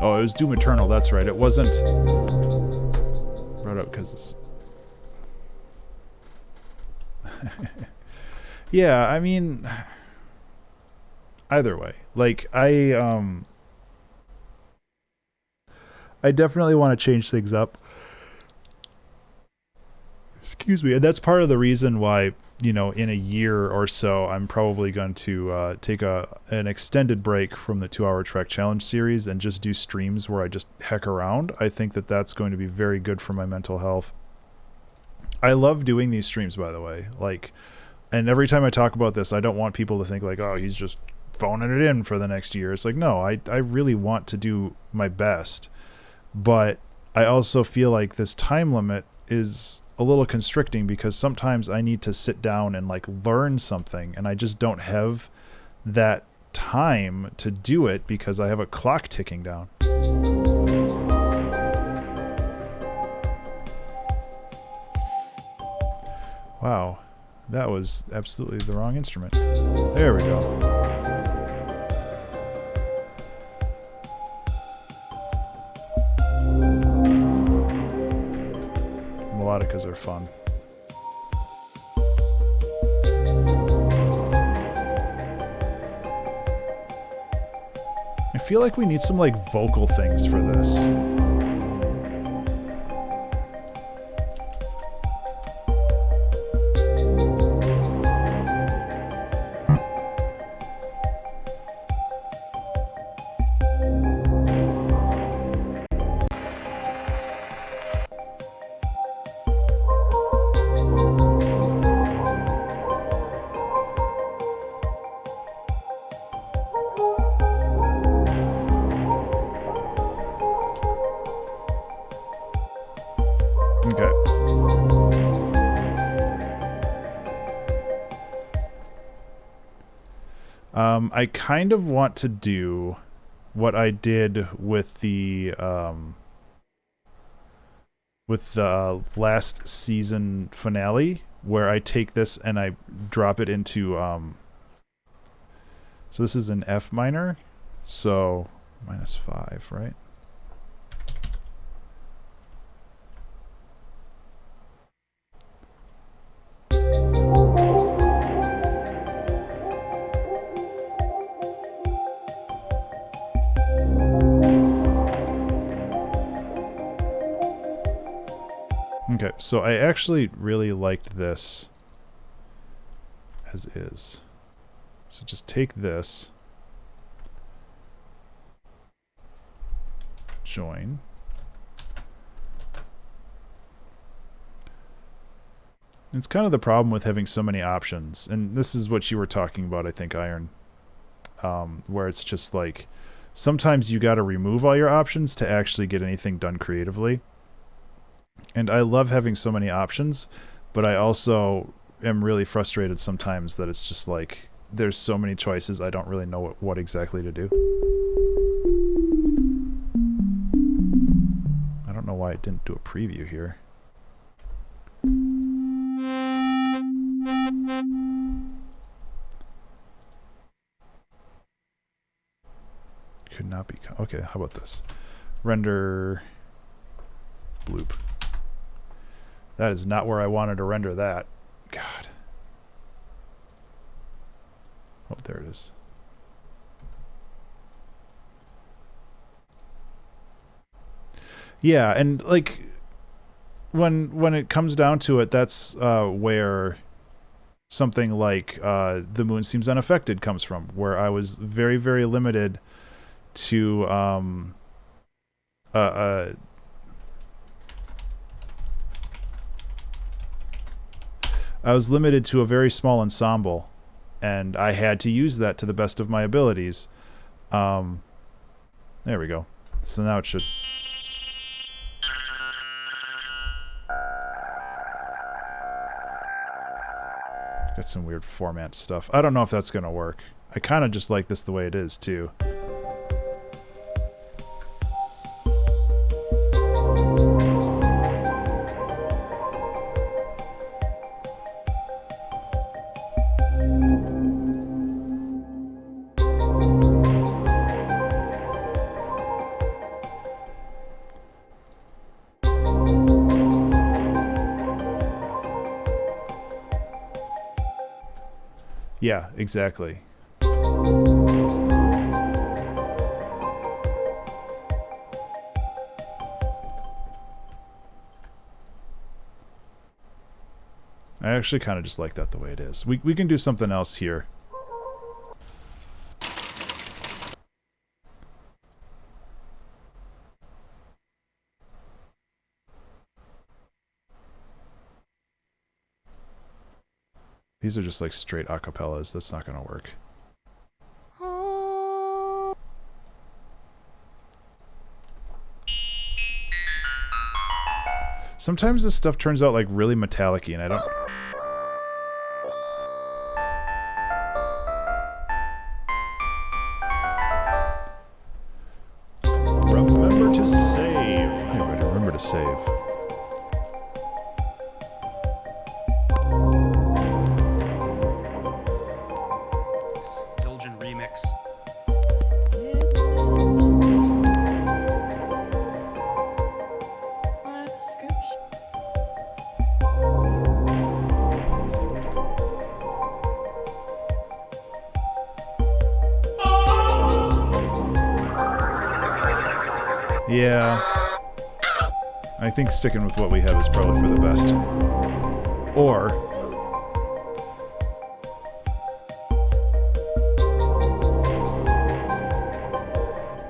Oh, it was Doom Eternal, that's right. It wasn't... Brought up because... Yeah, I mean... Either way. Like, I definitely want to change things up. Excuse me. And that's part of the reason why, you know, in a year or so, I'm probably going to take an extended break from the 2-hour Trek Challenge series and just do streams where I just heck around. I think that that's going to be very good for my mental health. I love doing these streams, by the way. Like, and every time I talk about this, I don't want people to think like, oh, he's just phoning it in for the next year. It's like, no, I really want to do my best. But I also feel like this time limit is a little constricting because sometimes I need to sit down and like learn something and I just don't have that time to do it because I have a clock ticking down. Wow, that was absolutely the wrong instrument. There we go. Melodicas are fun. I feel like we need some like vocal things for this. I kind of want to do what I did with the last season finale, where I take this and I drop it into so this is an F minor, so -5, right? Okay, so I actually really liked this as is. So just take this, join. It's kind of the problem with having so many options, and this is what you were talking about, I think, Iron, where it's just like sometimes you got to remove all your options to actually get anything done creatively. And I love having so many options, but I also am really frustrated sometimes that it's just like there's so many choices I don't really know what exactly to do. I don't know why it didn't do a preview here. Could not be. Okay, how about this? Render bloop. That is not where I wanted to render that. God. Oh, there it is. Yeah, and like when it comes down to it, that's where something like The Moon Seems Unaffected comes from, where I was very, very limited to I was limited to a very small ensemble and I had to use that to the best of my abilities. There we go. So now it should... Got some weird format stuff. I don't know if that's gonna work. I kind of just like this the way it is, too. Yeah, exactly. I actually kind of just like that the way it is. We can do something else here. These are just like straight acapellas. That's not gonna work. Sometimes this stuff turns out like really metallic-y and I don't... Remember to save. Everybody remember to save. Zildjian remix. Yeah. I think sticking with what we have is probably for the best. Or...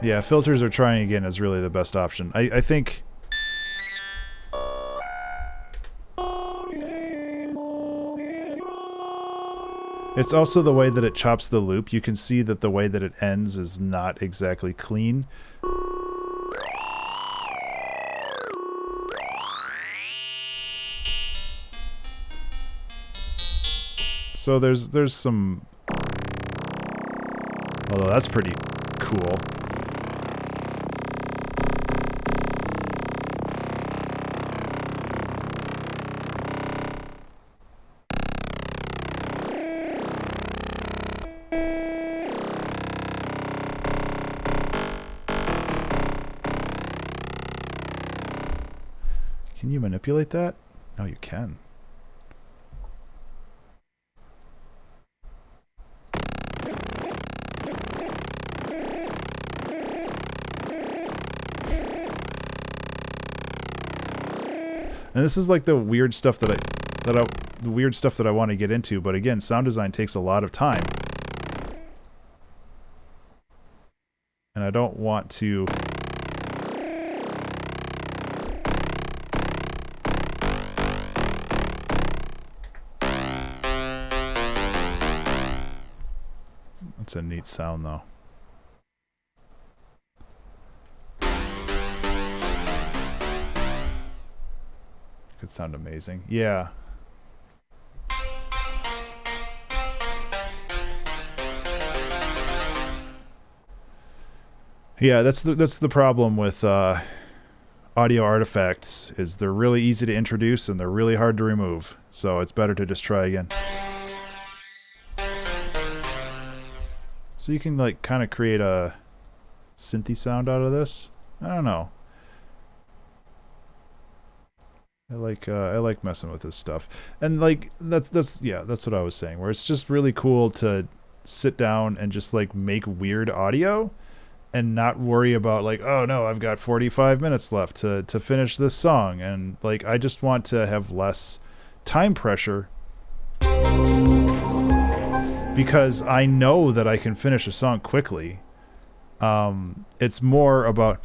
yeah, filters or trying again is really the best option. I think... it's also the way that it chops the loop. You can see that the way that it ends is not exactly clean. So there's some... although that's pretty cool. Can you manipulate that? No, you can. And this is like the weird stuff that I want to get into, but again, sound design takes a lot of time. And I don't want to... That's a neat sound, though. Could sound amazing. Yeah. Yeah, that's the problem with audio artifacts, is they're really easy to introduce and they're really hard to remove. So it's better to just try again. So you can like kind of create a synthy sound out of this. I don't know. I like messing with this stuff. And like that's what I was saying, where it's just really cool to sit down and just like make weird audio and not worry about like, oh no, I've got 45 minutes left to finish this song, and like I just want to have less time pressure because I know that I can finish a song quickly. It's more about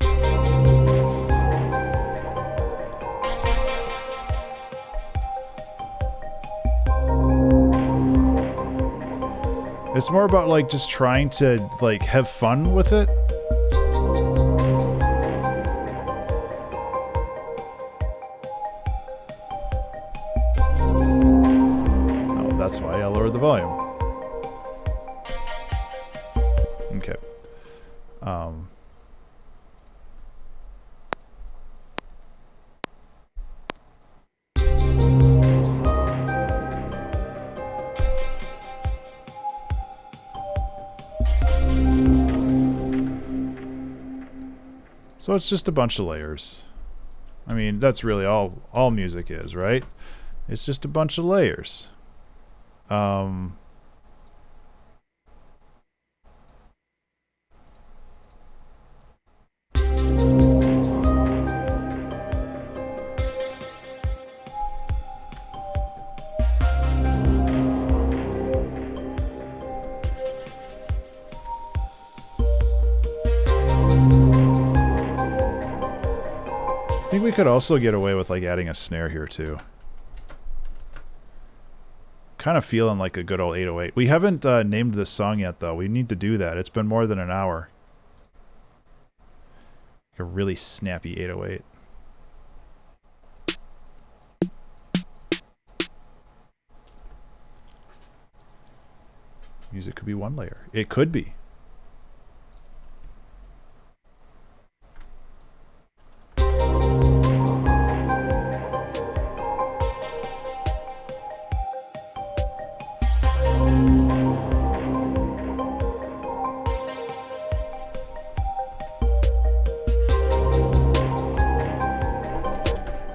It's more about like just trying to like have fun with it. Oh, that's why I lowered the volume. Okay. So it's just a bunch of layers. I mean, that's really all music is, right? It's just a bunch of layers. I think we could also get away with like adding a snare here too. Kind of feeling like a good old 808. We haven't named this song yet though. We need to do that. It's been more than an hour. Like a really snappy 808. Music could be one layer. It could be.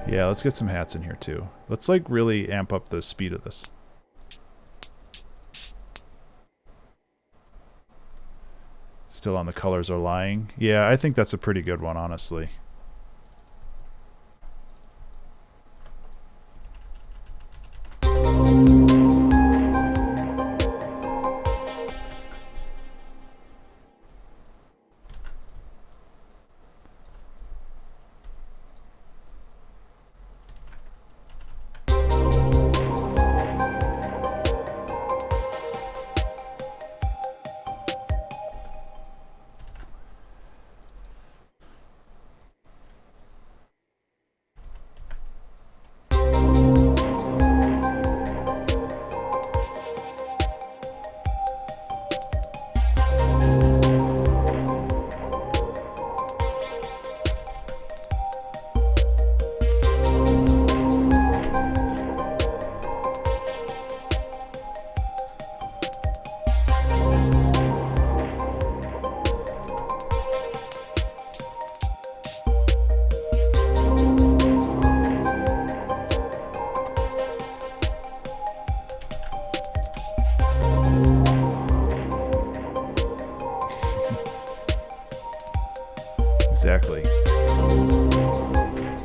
Yeah, let's get some hats in here too. Let's like really amp up the speed of this. Still on the colors are lying. Yeah, I think that's a pretty good one, honestly. Exactly.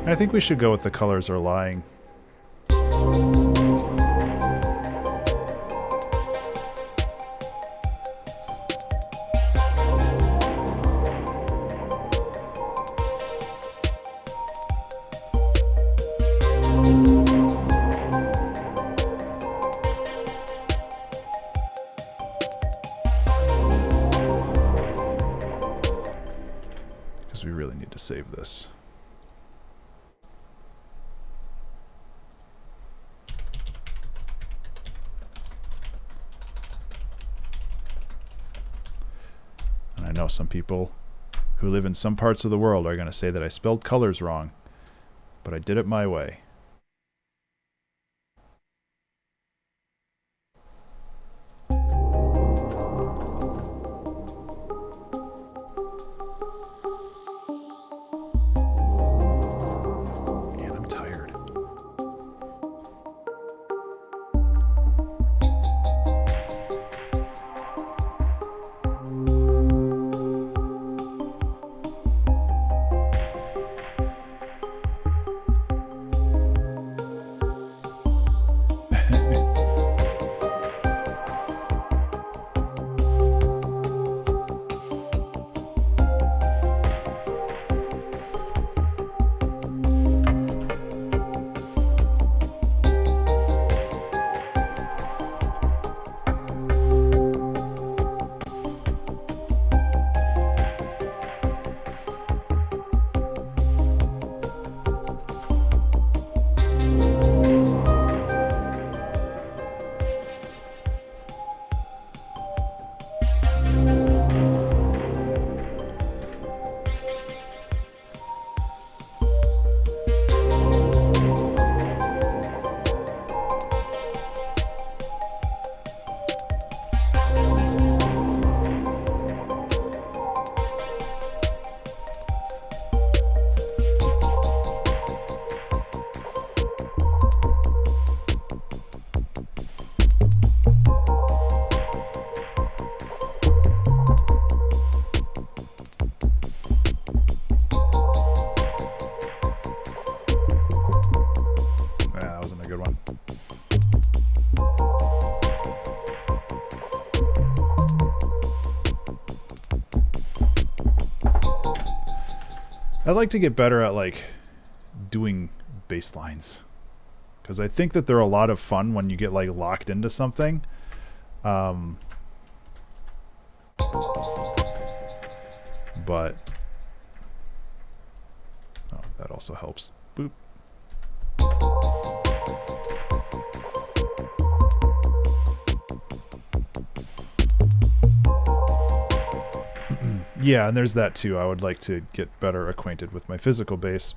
I think we should go with the colors are lying. We really need to save this. And I know some people who live in some parts of the world are going to say that I spelled colors wrong, but I did it my way. I'd like to get better at like doing bass lines, because I think that they're a lot of fun when you get like locked into something. But oh, that also helps. Boop. Yeah, and there's that too. I would like to get better acquainted with my physical bass.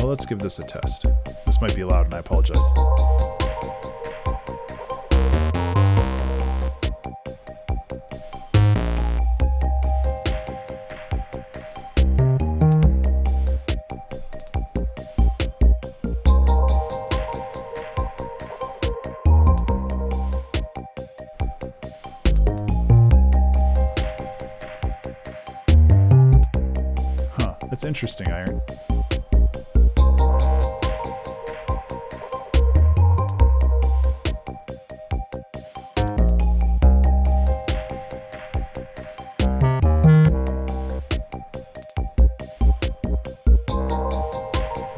Let's give this a test. This might be loud and I apologize. Huh, that's interesting, Iron.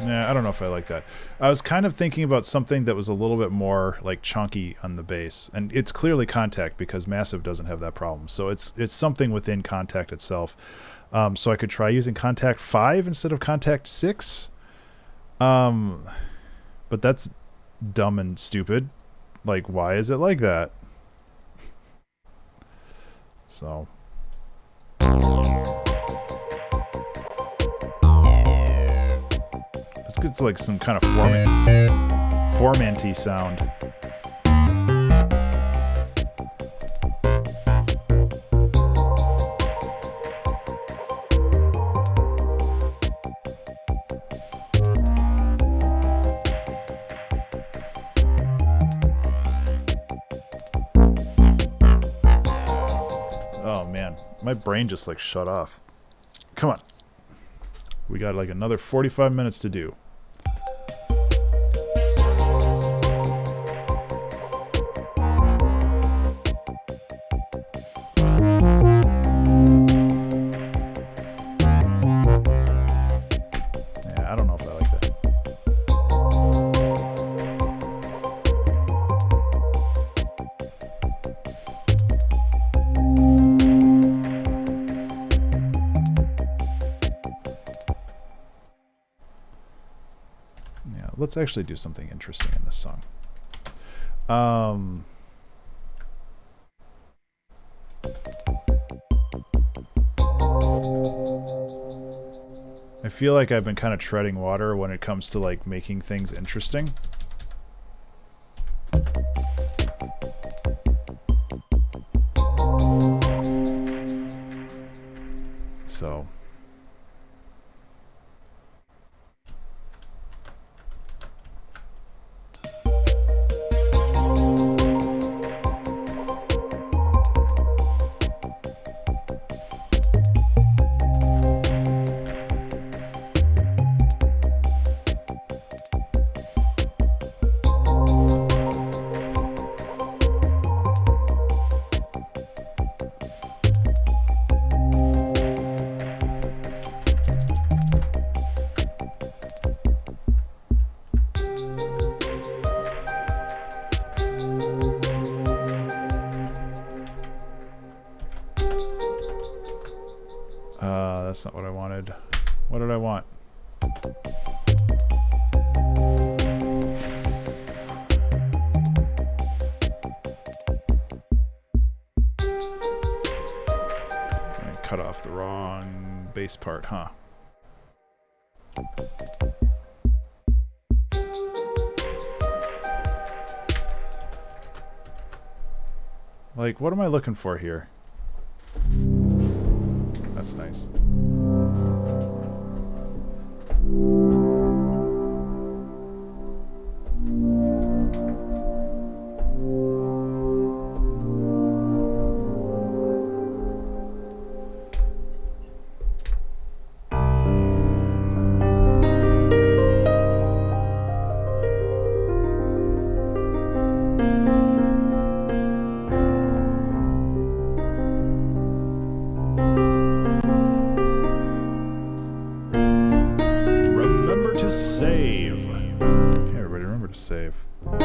I don't know if I like that. I was kind of thinking about something that was a little bit more like chunky on the bass, and it's clearly Contact because Massive doesn't have that problem. So it's something within Contact itself. So I could try using Contact 5 instead of Contact 6. But that's dumb and stupid. Like, why is it like that? So it's like some kind of formanty sound. Oh man, my brain just like shut off. Come on. We got like another 45 minutes to do. Let's actually do something interesting in this song. I feel like I've been kind of treading water when it comes to like making things interesting. So that's not what I wanted. What did I want? I cut off the wrong bass part, huh? Like, what am I looking for here? That's nice. save. Okay, everybody remember to save. I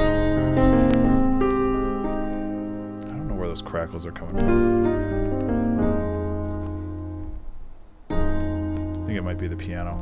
don't know where those crackles are coming from. I think it might be the piano.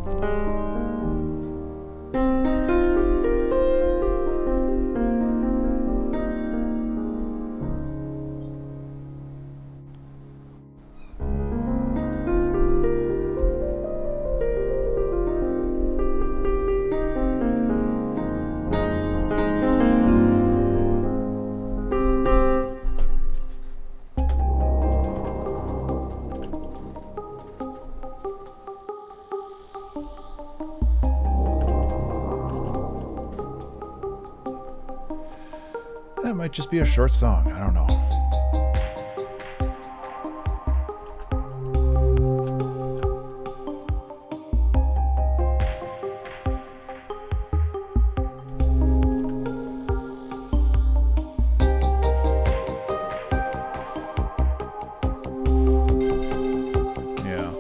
That might just be a short song. I don't know. Yeah.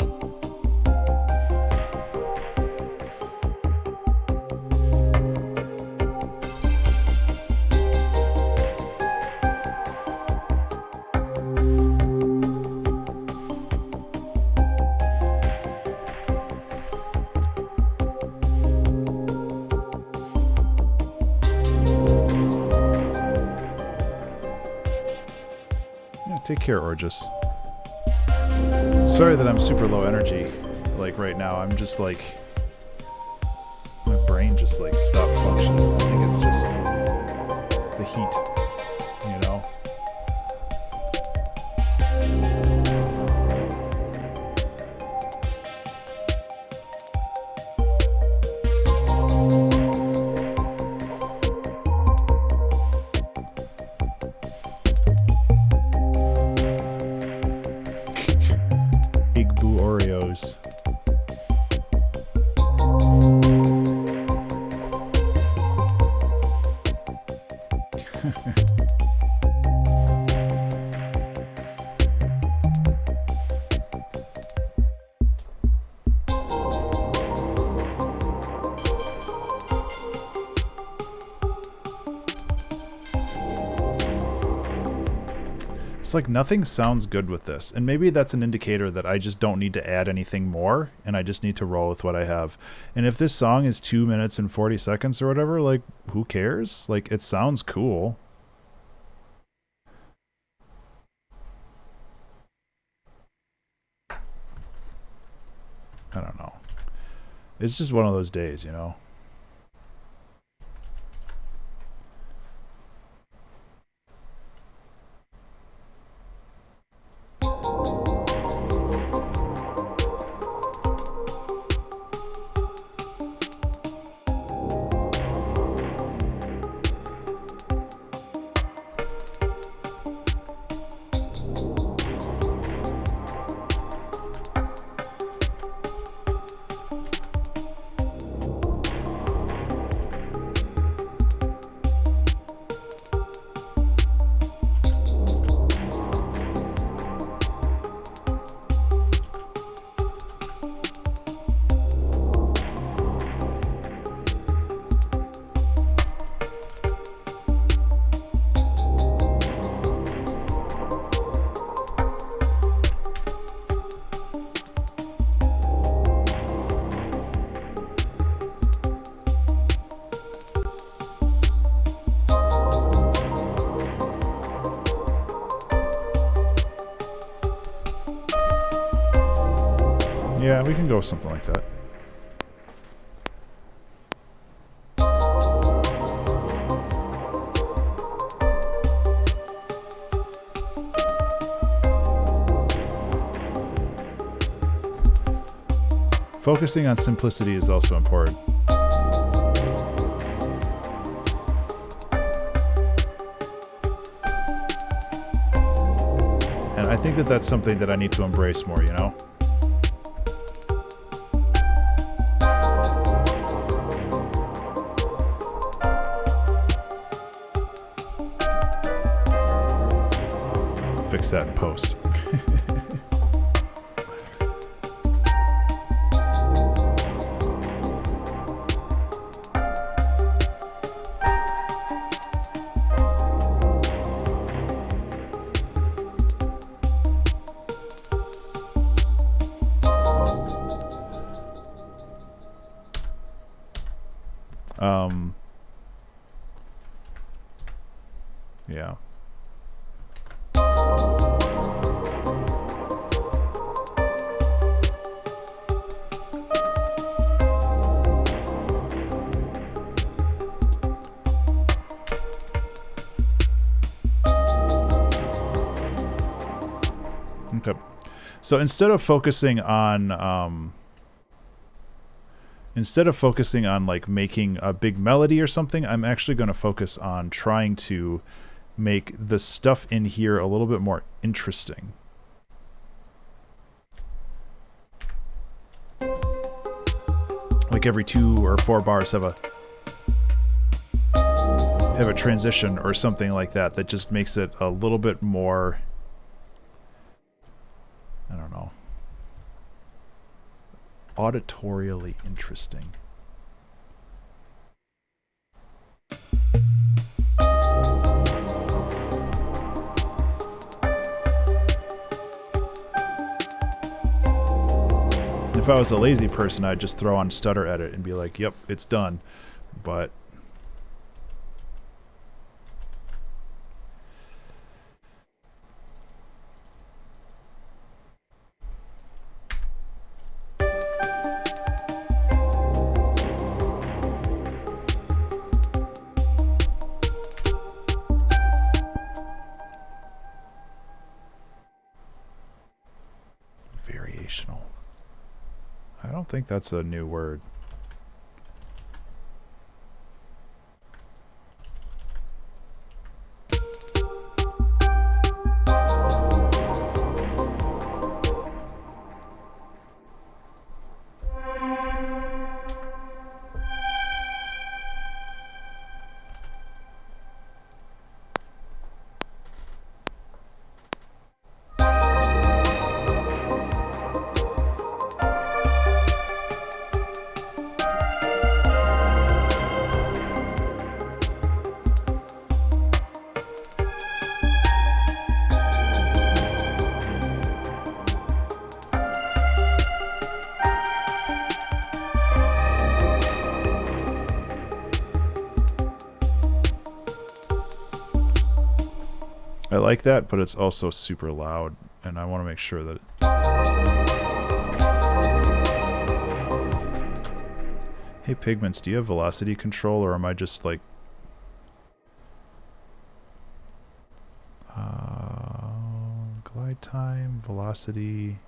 Take care, Orgus. Sorry that I'm super low energy, like right now. I'm just like, my brain just like stopped functioning. I think it's just the heat, you know? Oreos. It's like nothing sounds good with this, and maybe that's an indicator that I just don't need to add anything more, and I just need to roll with what I have. And if this song is 2 minutes and 40 seconds or whatever, like, who cares? Like, it sounds cool. I don't know. It's just one of those days, you know? Yeah, we can go with something like that. Focusing on simplicity is also important. And I think that that's something that I need to embrace more, you know? Fix that in post. Yeah. Okay. So instead of focusing on like making a big melody or something, I'm actually going to focus on trying to make the stuff in here a little bit more interesting. Like every 2 or 4 bars have a transition or something like that that just makes it a little bit more, I don't know, auditorially interesting. If I was a lazy person, I'd just throw on stutter edit and be like, yep, it's done. But variational. I don't think that's a new word. I like that, but it's also super loud, and I want to make sure that Hey Pigments, do you have velocity control, or am I just like glide time, velocity?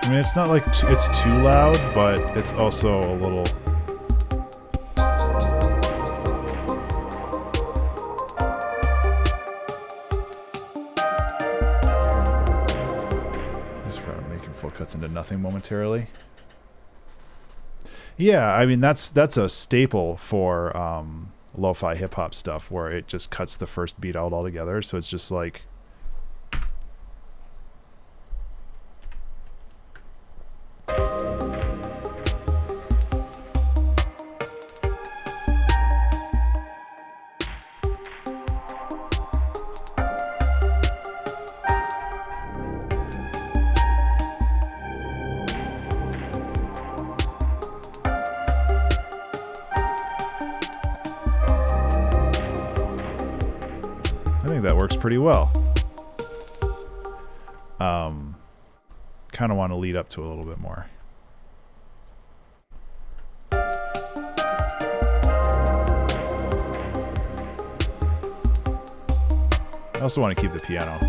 I mean, it's not like it's too loud, but it's also a little... Just making full cuts into nothing momentarily. Yeah, I mean, that's a staple for lo-fi hip-hop stuff, where it just cuts the first beat out altogether, so it's just like... that works pretty well. Kind of want to lead up to a little bit more. I also want to keep the piano.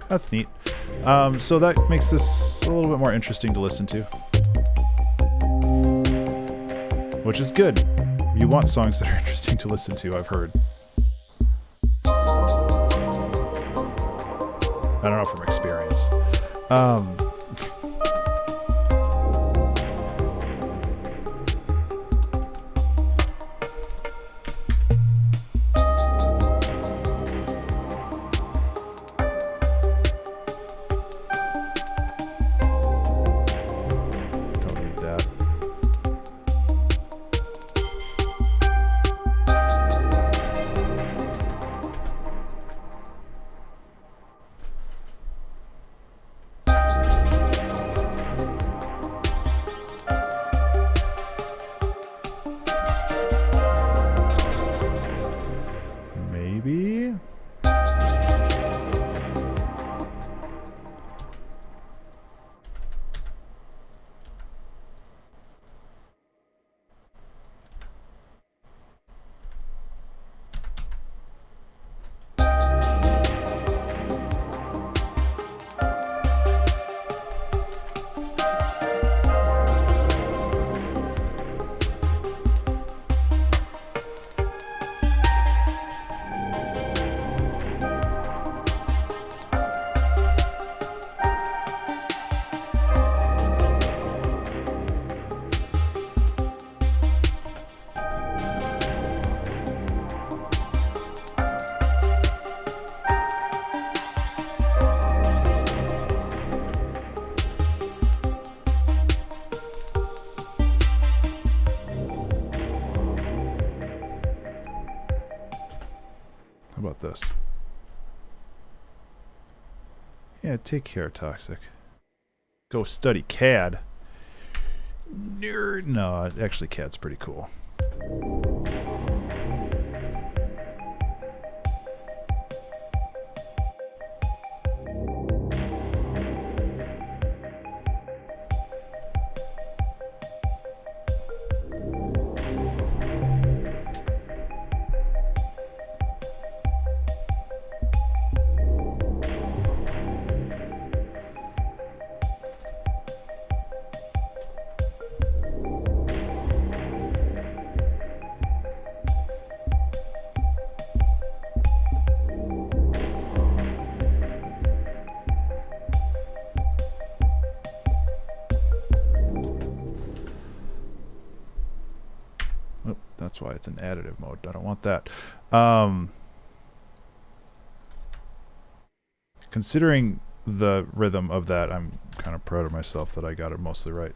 That's neat. So that makes this a little bit more interesting to listen to. which is good. You want songs that are interesting to listen to, I've heard. I don't know from experience. About this. Yeah, take care, Toxic. Go study CAD. Nerd. No, actually CAD's pretty cool. That's why it's an additive mode. I don't want that. Considering the rhythm of that, I'm kind of proud of myself that I got it mostly right.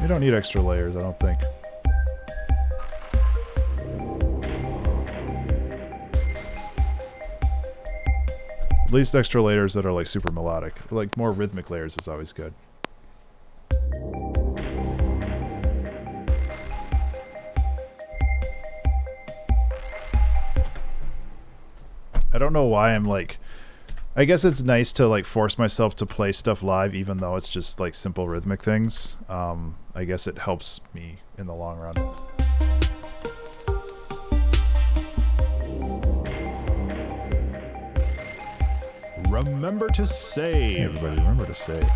You don't need extra layers, I don't think. At least extra layers that are like super melodic. Like more rhythmic layers is always good. I don't know why I'm like... I guess it's nice to like force myself to play stuff live even though it's just like simple rhythmic things. I guess it helps me in the long run. Remember to save. Everybody remember to save.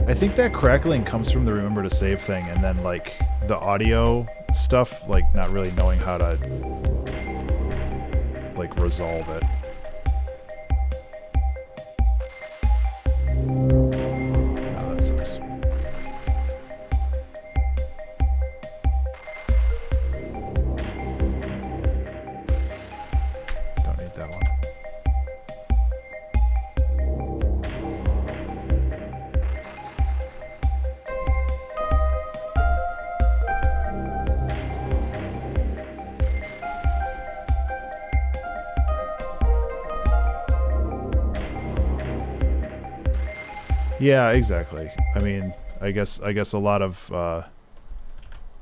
I think that crackling comes from the remember to save thing, and then like the audio stuff, like not really knowing how to like resolve it. Oh, that sounds Yeah, exactly. I mean, I guess a lot of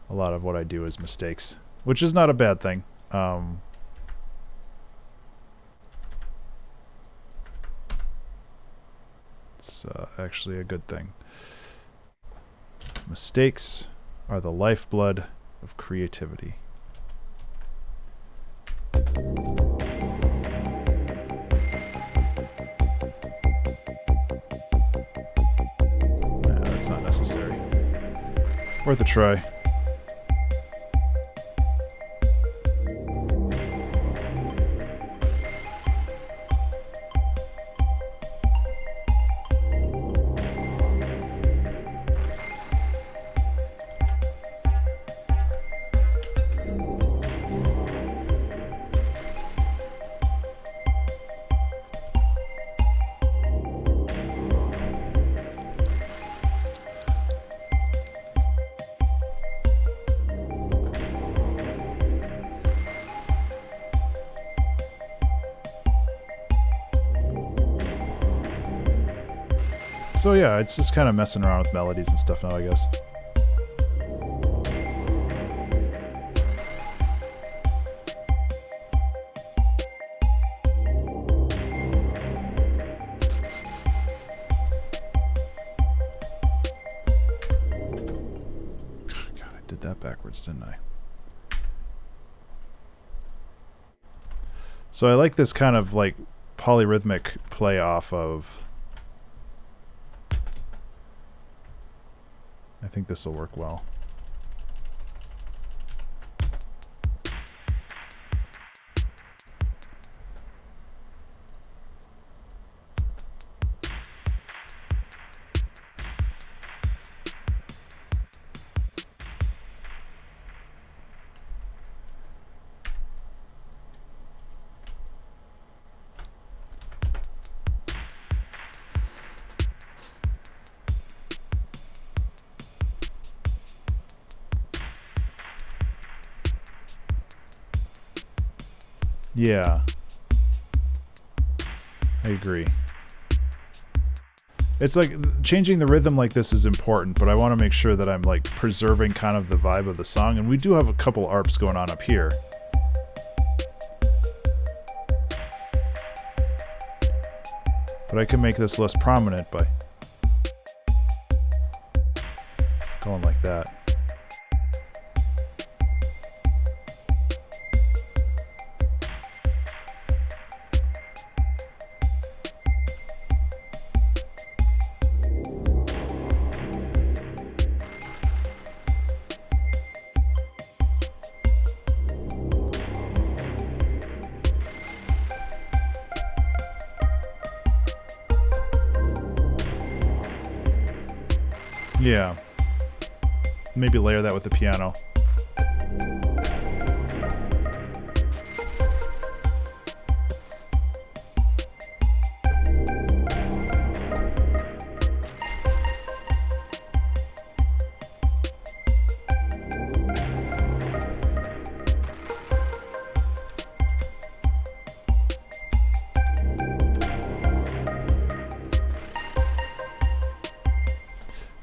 what I do is mistakes, which is not a bad thing. It's actually a good thing. Mistakes are the lifeblood of creativity. Nah, that's not necessary. Worth a try. So yeah, it's just kind of messing around with melodies and stuff now, I guess. God, I did that backwards, didn't I? So I like this kind of like polyrhythmic play off of... I think this will work well. Yeah. I agree. It's like changing the rhythm like this is important, but I want to make sure that I'm like preserving kind of the vibe of the song, and we do have a couple ARPs going on up here. But I can make this less prominent by going like that. Yeah. Maybe layer that with the piano.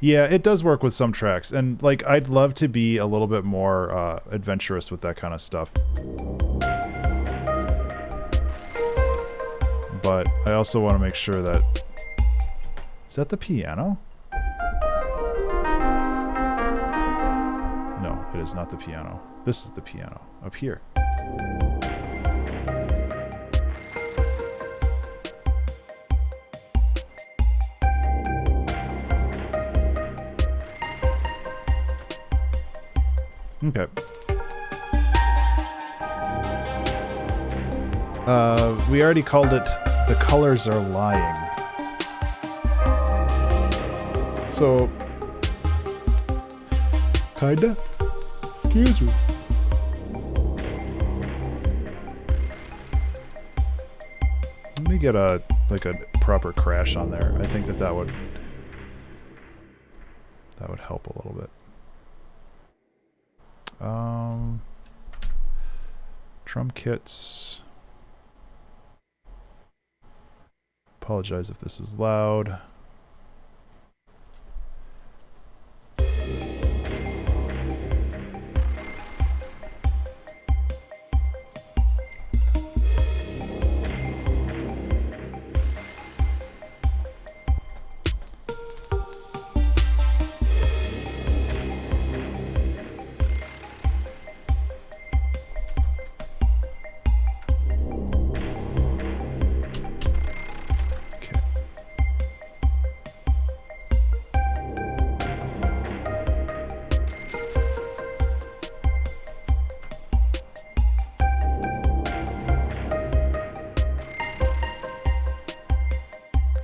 Yeah, it does work with some tracks, and like I'd love to be a little bit more adventurous with that kind of stuff. But I also want to make sure that... Is that the piano? No, it is not the piano. This is the piano, up here. Okay. We already called it The Colors Are Lying. So, kinda? Excuse me. Let me get a proper crash on there. I think that would help a little bit. Drum kits. Apologize if this is loud.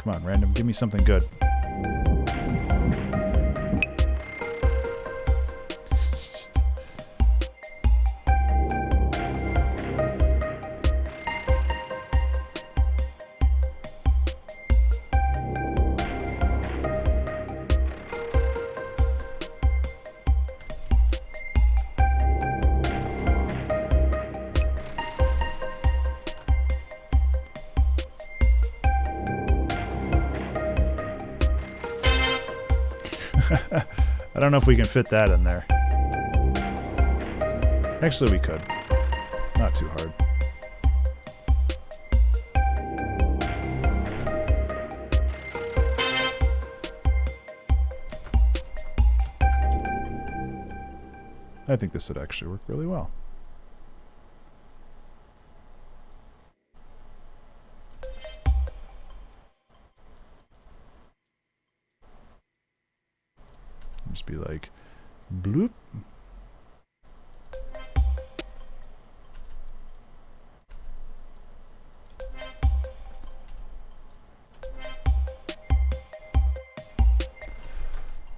Come on, random, give me something good. I don't know if we can fit that in there. Actually, we could. Not too hard. I think this would actually work really well. Just be like, bloop.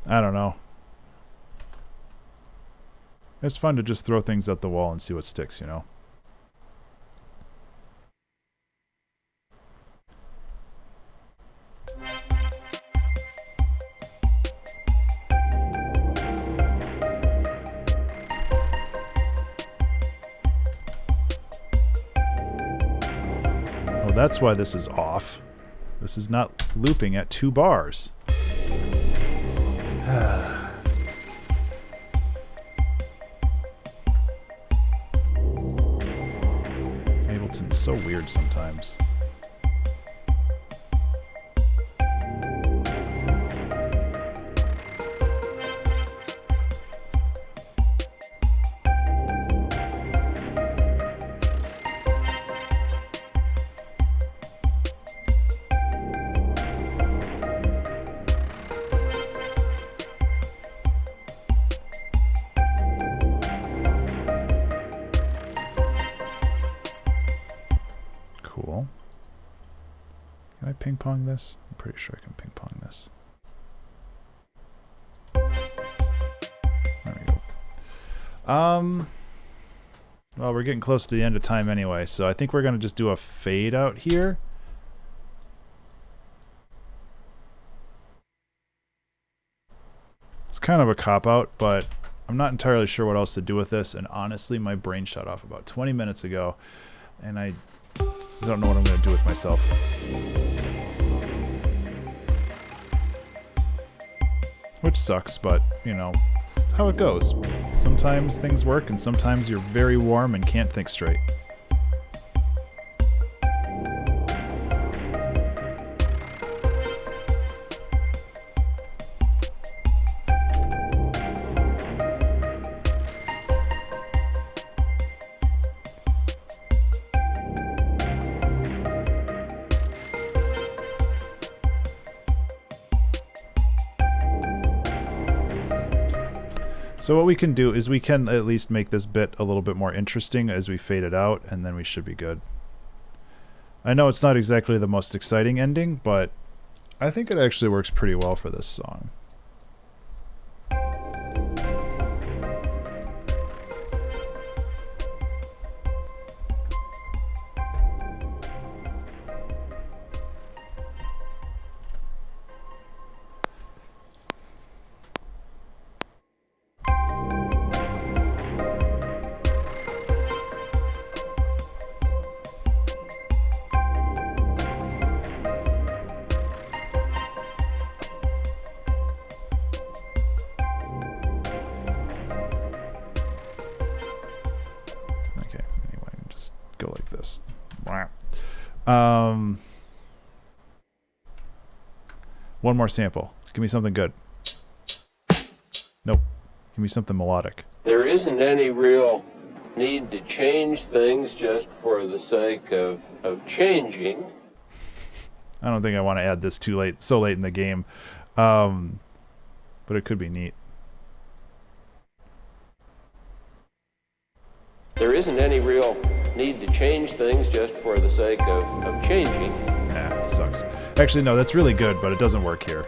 I don't know. It's fun to just throw things at the wall and see what sticks, you know? Oh, that's why this is off. This is not looping at 2 bars. Ableton's so weird sometimes. Cool. Can I ping pong this? I'm pretty sure I can ping pong this. There we go. Well, we're getting close to the end of time anyway, so I think we're going to just do a fade out here. It's kind of a cop-out, but I'm not entirely sure what else to do with this, and honestly, my brain shut off about 20 minutes ago, and I don't know what I'm going to do with myself. Which sucks, but, you know, how it goes. Sometimes things work, and sometimes you're very warm and can't think straight. So what we can do is we can at least make this bit a little bit more interesting as we fade it out, and then we should be good. I know it's not exactly the most exciting ending, but I think it actually works pretty well for this song. One more sample. Give me something good. Nope. Give me something melodic. There isn't any real need to change things just for the sake of changing. I don't think I want to add this so late in the game. But it could be neat. There isn't any real need to change things just for the sake of changing. Nah, it sucks. Actually, no, that's really good, but it doesn't work here.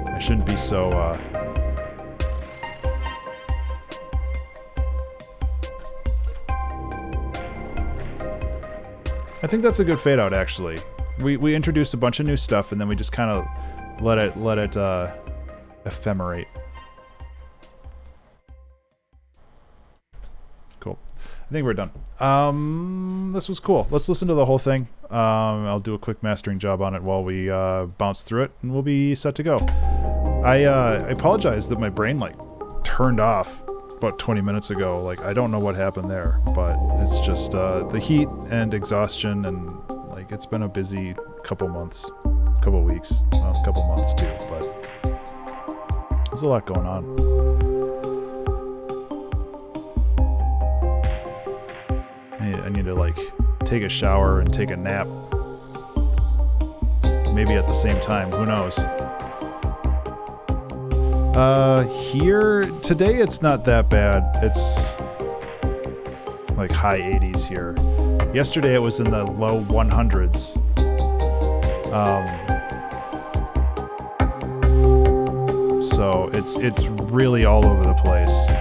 I shouldn't be so, I think that's a good fade out, actually. We introduced a bunch of new stuff, and then we just kind of let it ephemerate. Cool. I think we're done. This was cool. Let's listen to the whole thing. I'll do a quick mastering job on it while we bounce through it, and we'll be set to go. I apologize that my brain like turned off about 20 minutes ago. Like, I don't know what happened there, but it's just the heat and exhaustion, and like it's been a busy couple months, couple weeks, well, couple months too, but there's a lot going on. I need to like take a shower and take a nap, maybe at the same time, who knows. Here today it's not that bad. It's like high 80s here. Yesterday it was in the low 100s. So it's really all over the place.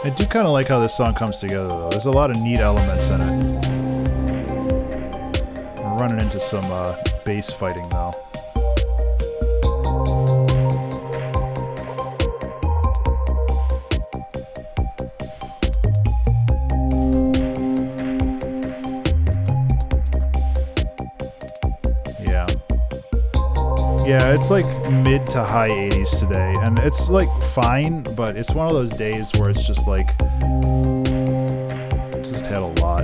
I do kind of like how this song comes together, though. There's a lot of neat elements in it. We're running into some bass fighting, though. Yeah, it's like mid to high 80s today, and it's like fine, but it's one of those days where it's just like, just had a lot.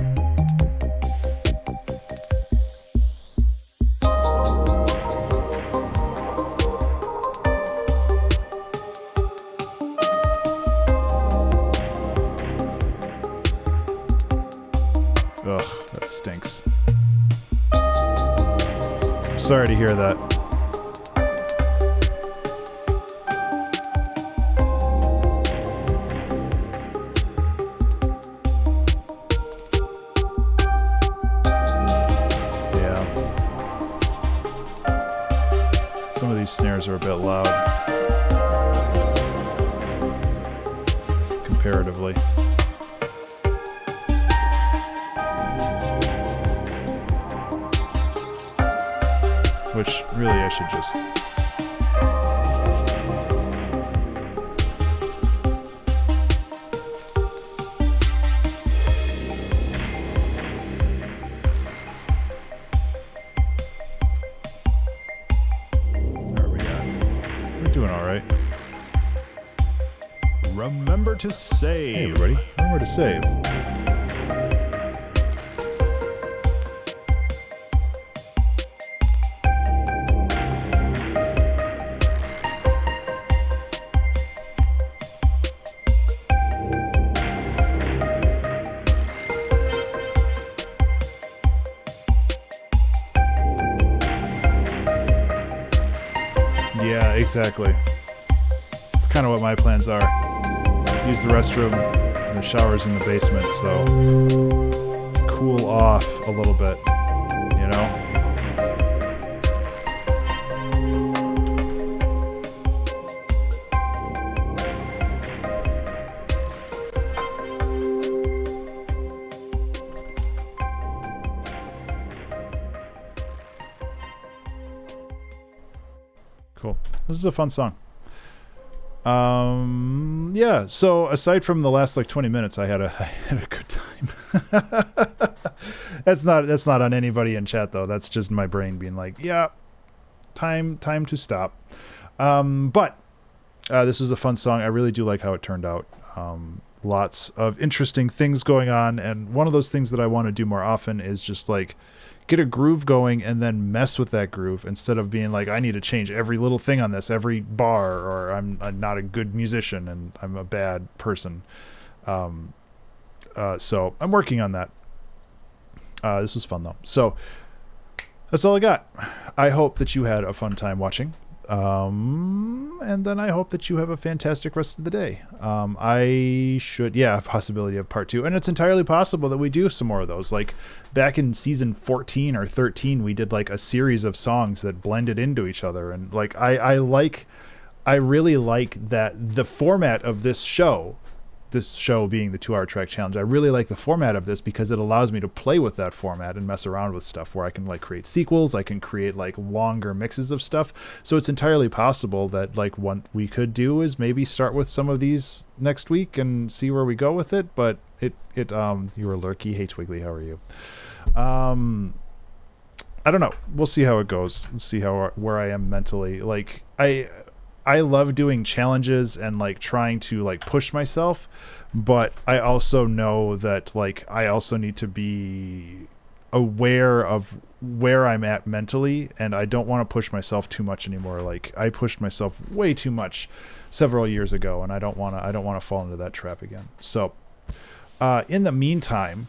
Ugh, that stinks. I'm sorry to hear that. Some of these snares are a bit loud, comparatively. Which, really, I should just... Remember to save. Hey everybody, remember to save. Yeah, exactly. It's kind of what my plans are. Use the restroom and the showers in the basement, so cool off a little bit, you know? Cool. This is a fun song. Yeah, so aside from the last like 20 minutes, I had a good time. That's not on anybody in chat though. That's just my brain being like, yeah, time to stop. But this was a fun song. I really do like how it turned out. lots of interesting things going on. And one of those things that I want to do more often is just like get a groove going and then mess with that groove instead of being like, I need to change every little thing on this, every bar, or I'm not a good musician and I'm a bad person. So I'm working on that. This was fun though. So that's all I got. I hope that you had a fun time watching. And then I hope that you have a fantastic rest of the day. Possibility of part 2. And it's entirely possible that we do some more of those. Like back in season 14 or 13, we did like a series of songs that blended into each other. And like, I really like that the format of this show being the 2-hour track challenge. I really like the format of this because it allows me to play with that format and mess around with stuff where I can like create sequels. I can create like longer mixes of stuff. So it's entirely possible that like what we could do is maybe start with some of these next week and see where we go with it. But you were Lurky. Hey Twiggly, how are you? I don't know. We'll see how it goes. Let's see where I am mentally. Like I love doing challenges and like trying to like push myself, but I also know that like I also need to be aware of where I'm at mentally, and I don't want to push myself too much anymore. Like I pushed myself way too much several years ago, and I don't want to fall into that trap again. So in the meantime,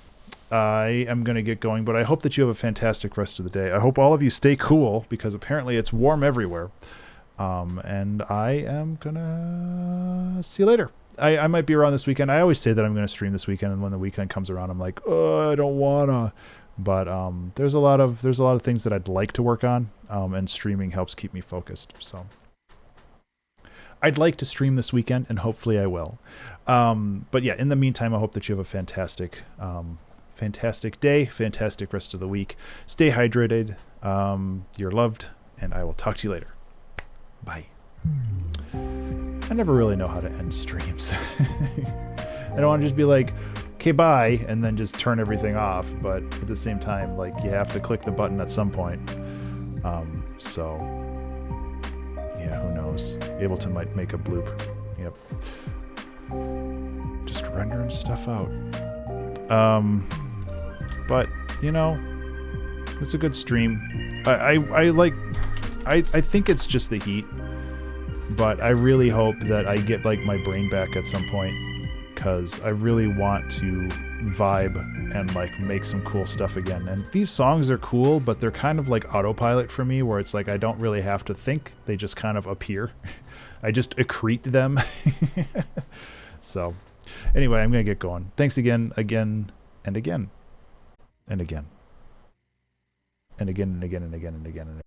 I am going to get going, but I hope that you have a fantastic rest of the day. I hope all of you stay cool because apparently it's warm everywhere. And I am gonna see you later. I might be around this weekend. I always say that I'm gonna stream this weekend, and when the weekend comes around, I'm like, oh, I don't wanna. But there's a lot of things that I'd like to work on, and streaming helps keep me focused. So I'd like to stream this weekend, and hopefully I will. But yeah, in the meantime, I hope that you have a fantastic day, fantastic rest of the week. Stay hydrated. You're loved, and I will talk to you later. Bye. I never really know how to end streams. I don't want to just be like, okay, bye, and then just turn everything off. But at the same time, like you have to click the button at some point. So yeah, who knows? Ableton might make a bloop. Yep. Just rendering stuff out. But you know, it's a good stream. I think it's just the heat, but I really hope that I get like my brain back at some point, because I really want to vibe and like make some cool stuff again. And these songs are cool, but they're kind of like autopilot for me, where it's like I don't really have to think, they just kind of appear. I just accrete them. So anyway, I'm gonna get going. Thanks again and again and again and again and again and again and again and again.